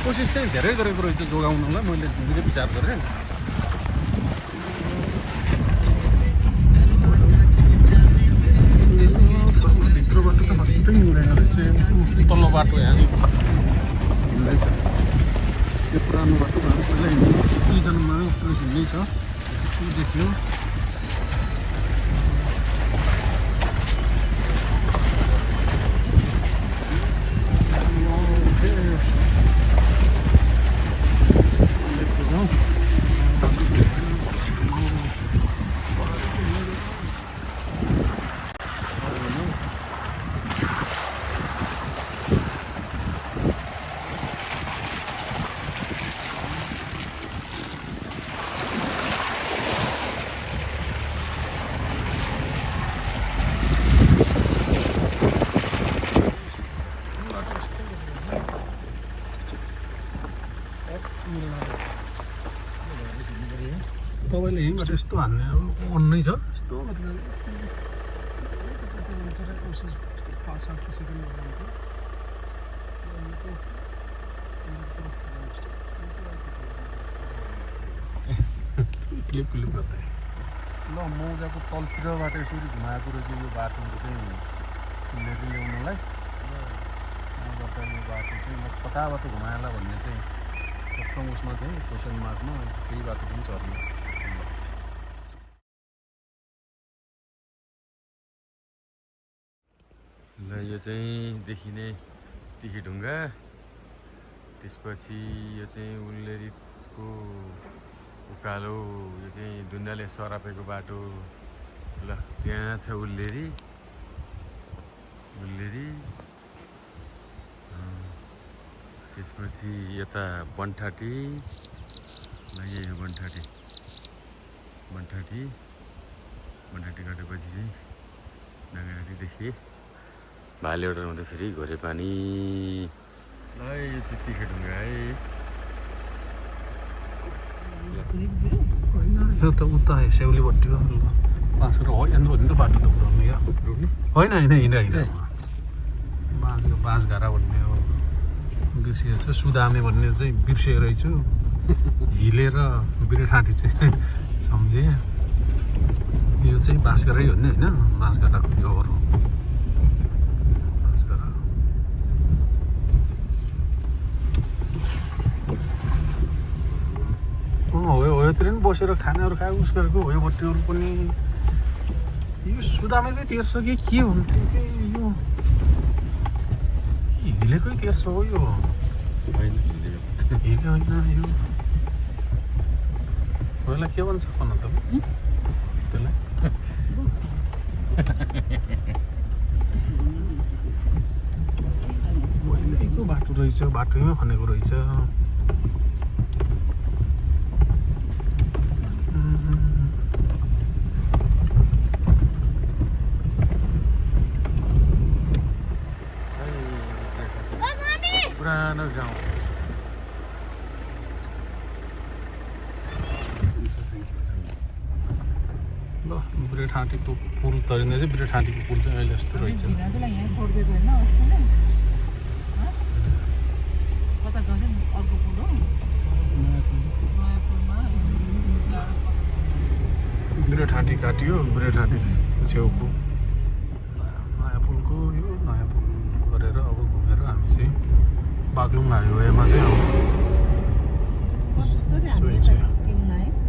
कोसिस चाहिँ धेरै गरेको रहेछ जोगाउनलाई मैले धेरै विचार गरेँ भित्रबाट त मात्रै मिल्दैन रहेछ तल्लो बाटो यहाँनिर हिँड्दैछ त्यो पुरानो बाटो पहिला दुईजनामा पुलिस हिँड्नै छ देखियो तपाईँले यहीँबाट यस्तो हान्ने अब अन्नै छ यस्तो 5-7 सेकेन्ड क्लिप गर्दै ल मौजाको तलतिरबाट यसरी घुमाएको रहेछ यो बाटोहरू चाहिँ लिएर ल्याउनलाई मौजाबाट यो बाटो चाहिँ म कताबाट घुमाएला भन्ने चाहिँ प्रथम उसमा थिएँ क्वेसन मार्कमा त्यही बाटो पनि चर्ने ल यो चाहिँ देखिने तिखीढुङ्गा त्यसपछि यो चाहिँ उल्लेरीको उकालो यो चाहिँ दुन्दाले सरापेको बाटो ल त्यहाँ छ उल्लेरी त्यसपछि यता बनठाटी ल यही हो बनठाटी काटेपछि चाहिँ ढाँगाघाटीदेखि भालेबाट हुँदा फेरि घोरेपानी ल यो चाहिँ तिखेढुङ्गा है होइन यो त उता स्याउलीपट्टि हो ल बाँसको हो यस्तो हो नि त बाटो त पुऱ्याउनु या होइन बाँसघारा भन्ने हो बिर्सिएछ सुदामे भन्ने चाहिँ बिर्सिएर रहेछु हिलेर बिरेठाँटी चाहिँ सम्झेँ यो चाहिँ बाँसघारै हो नि होइन बाँसघाराको यो हो बाँसघारा हो योतिर पनि बसेर खानाहरू खायो उस गरेको हो योपट्टिहरू पनि यो सुदामेकै तेर्छ कि के भन्थ्यो कि यो हिलेकै तेर्छ हो यो हिले होइन यो पहिला के भन्छ भन त त्यसलाई पहिल्यैको बाटो रहेछ बाटोमै खनेको रहेछ पुरानो गाउँ ल बिरेठाँटीको पुल तरिँदा चाहिँ बिरेठाँटीको पुल चाहिँ अहिले जस्तो रहेछ भिनाजुलाई यहीँ छोडिदिएको होइन अस्ति नै कता गयो अर्को पुल हो नयाँ पुलमा बिरेठाँटी काटियो बिरेठाँटीको छेउको नयाँ पुलको यो नयाँ पुल गरेर अब घुमेर हामी चाहिँ बागलुङ हाइवेमा चाहिँ अब कसरी हामी यता निस्किनु है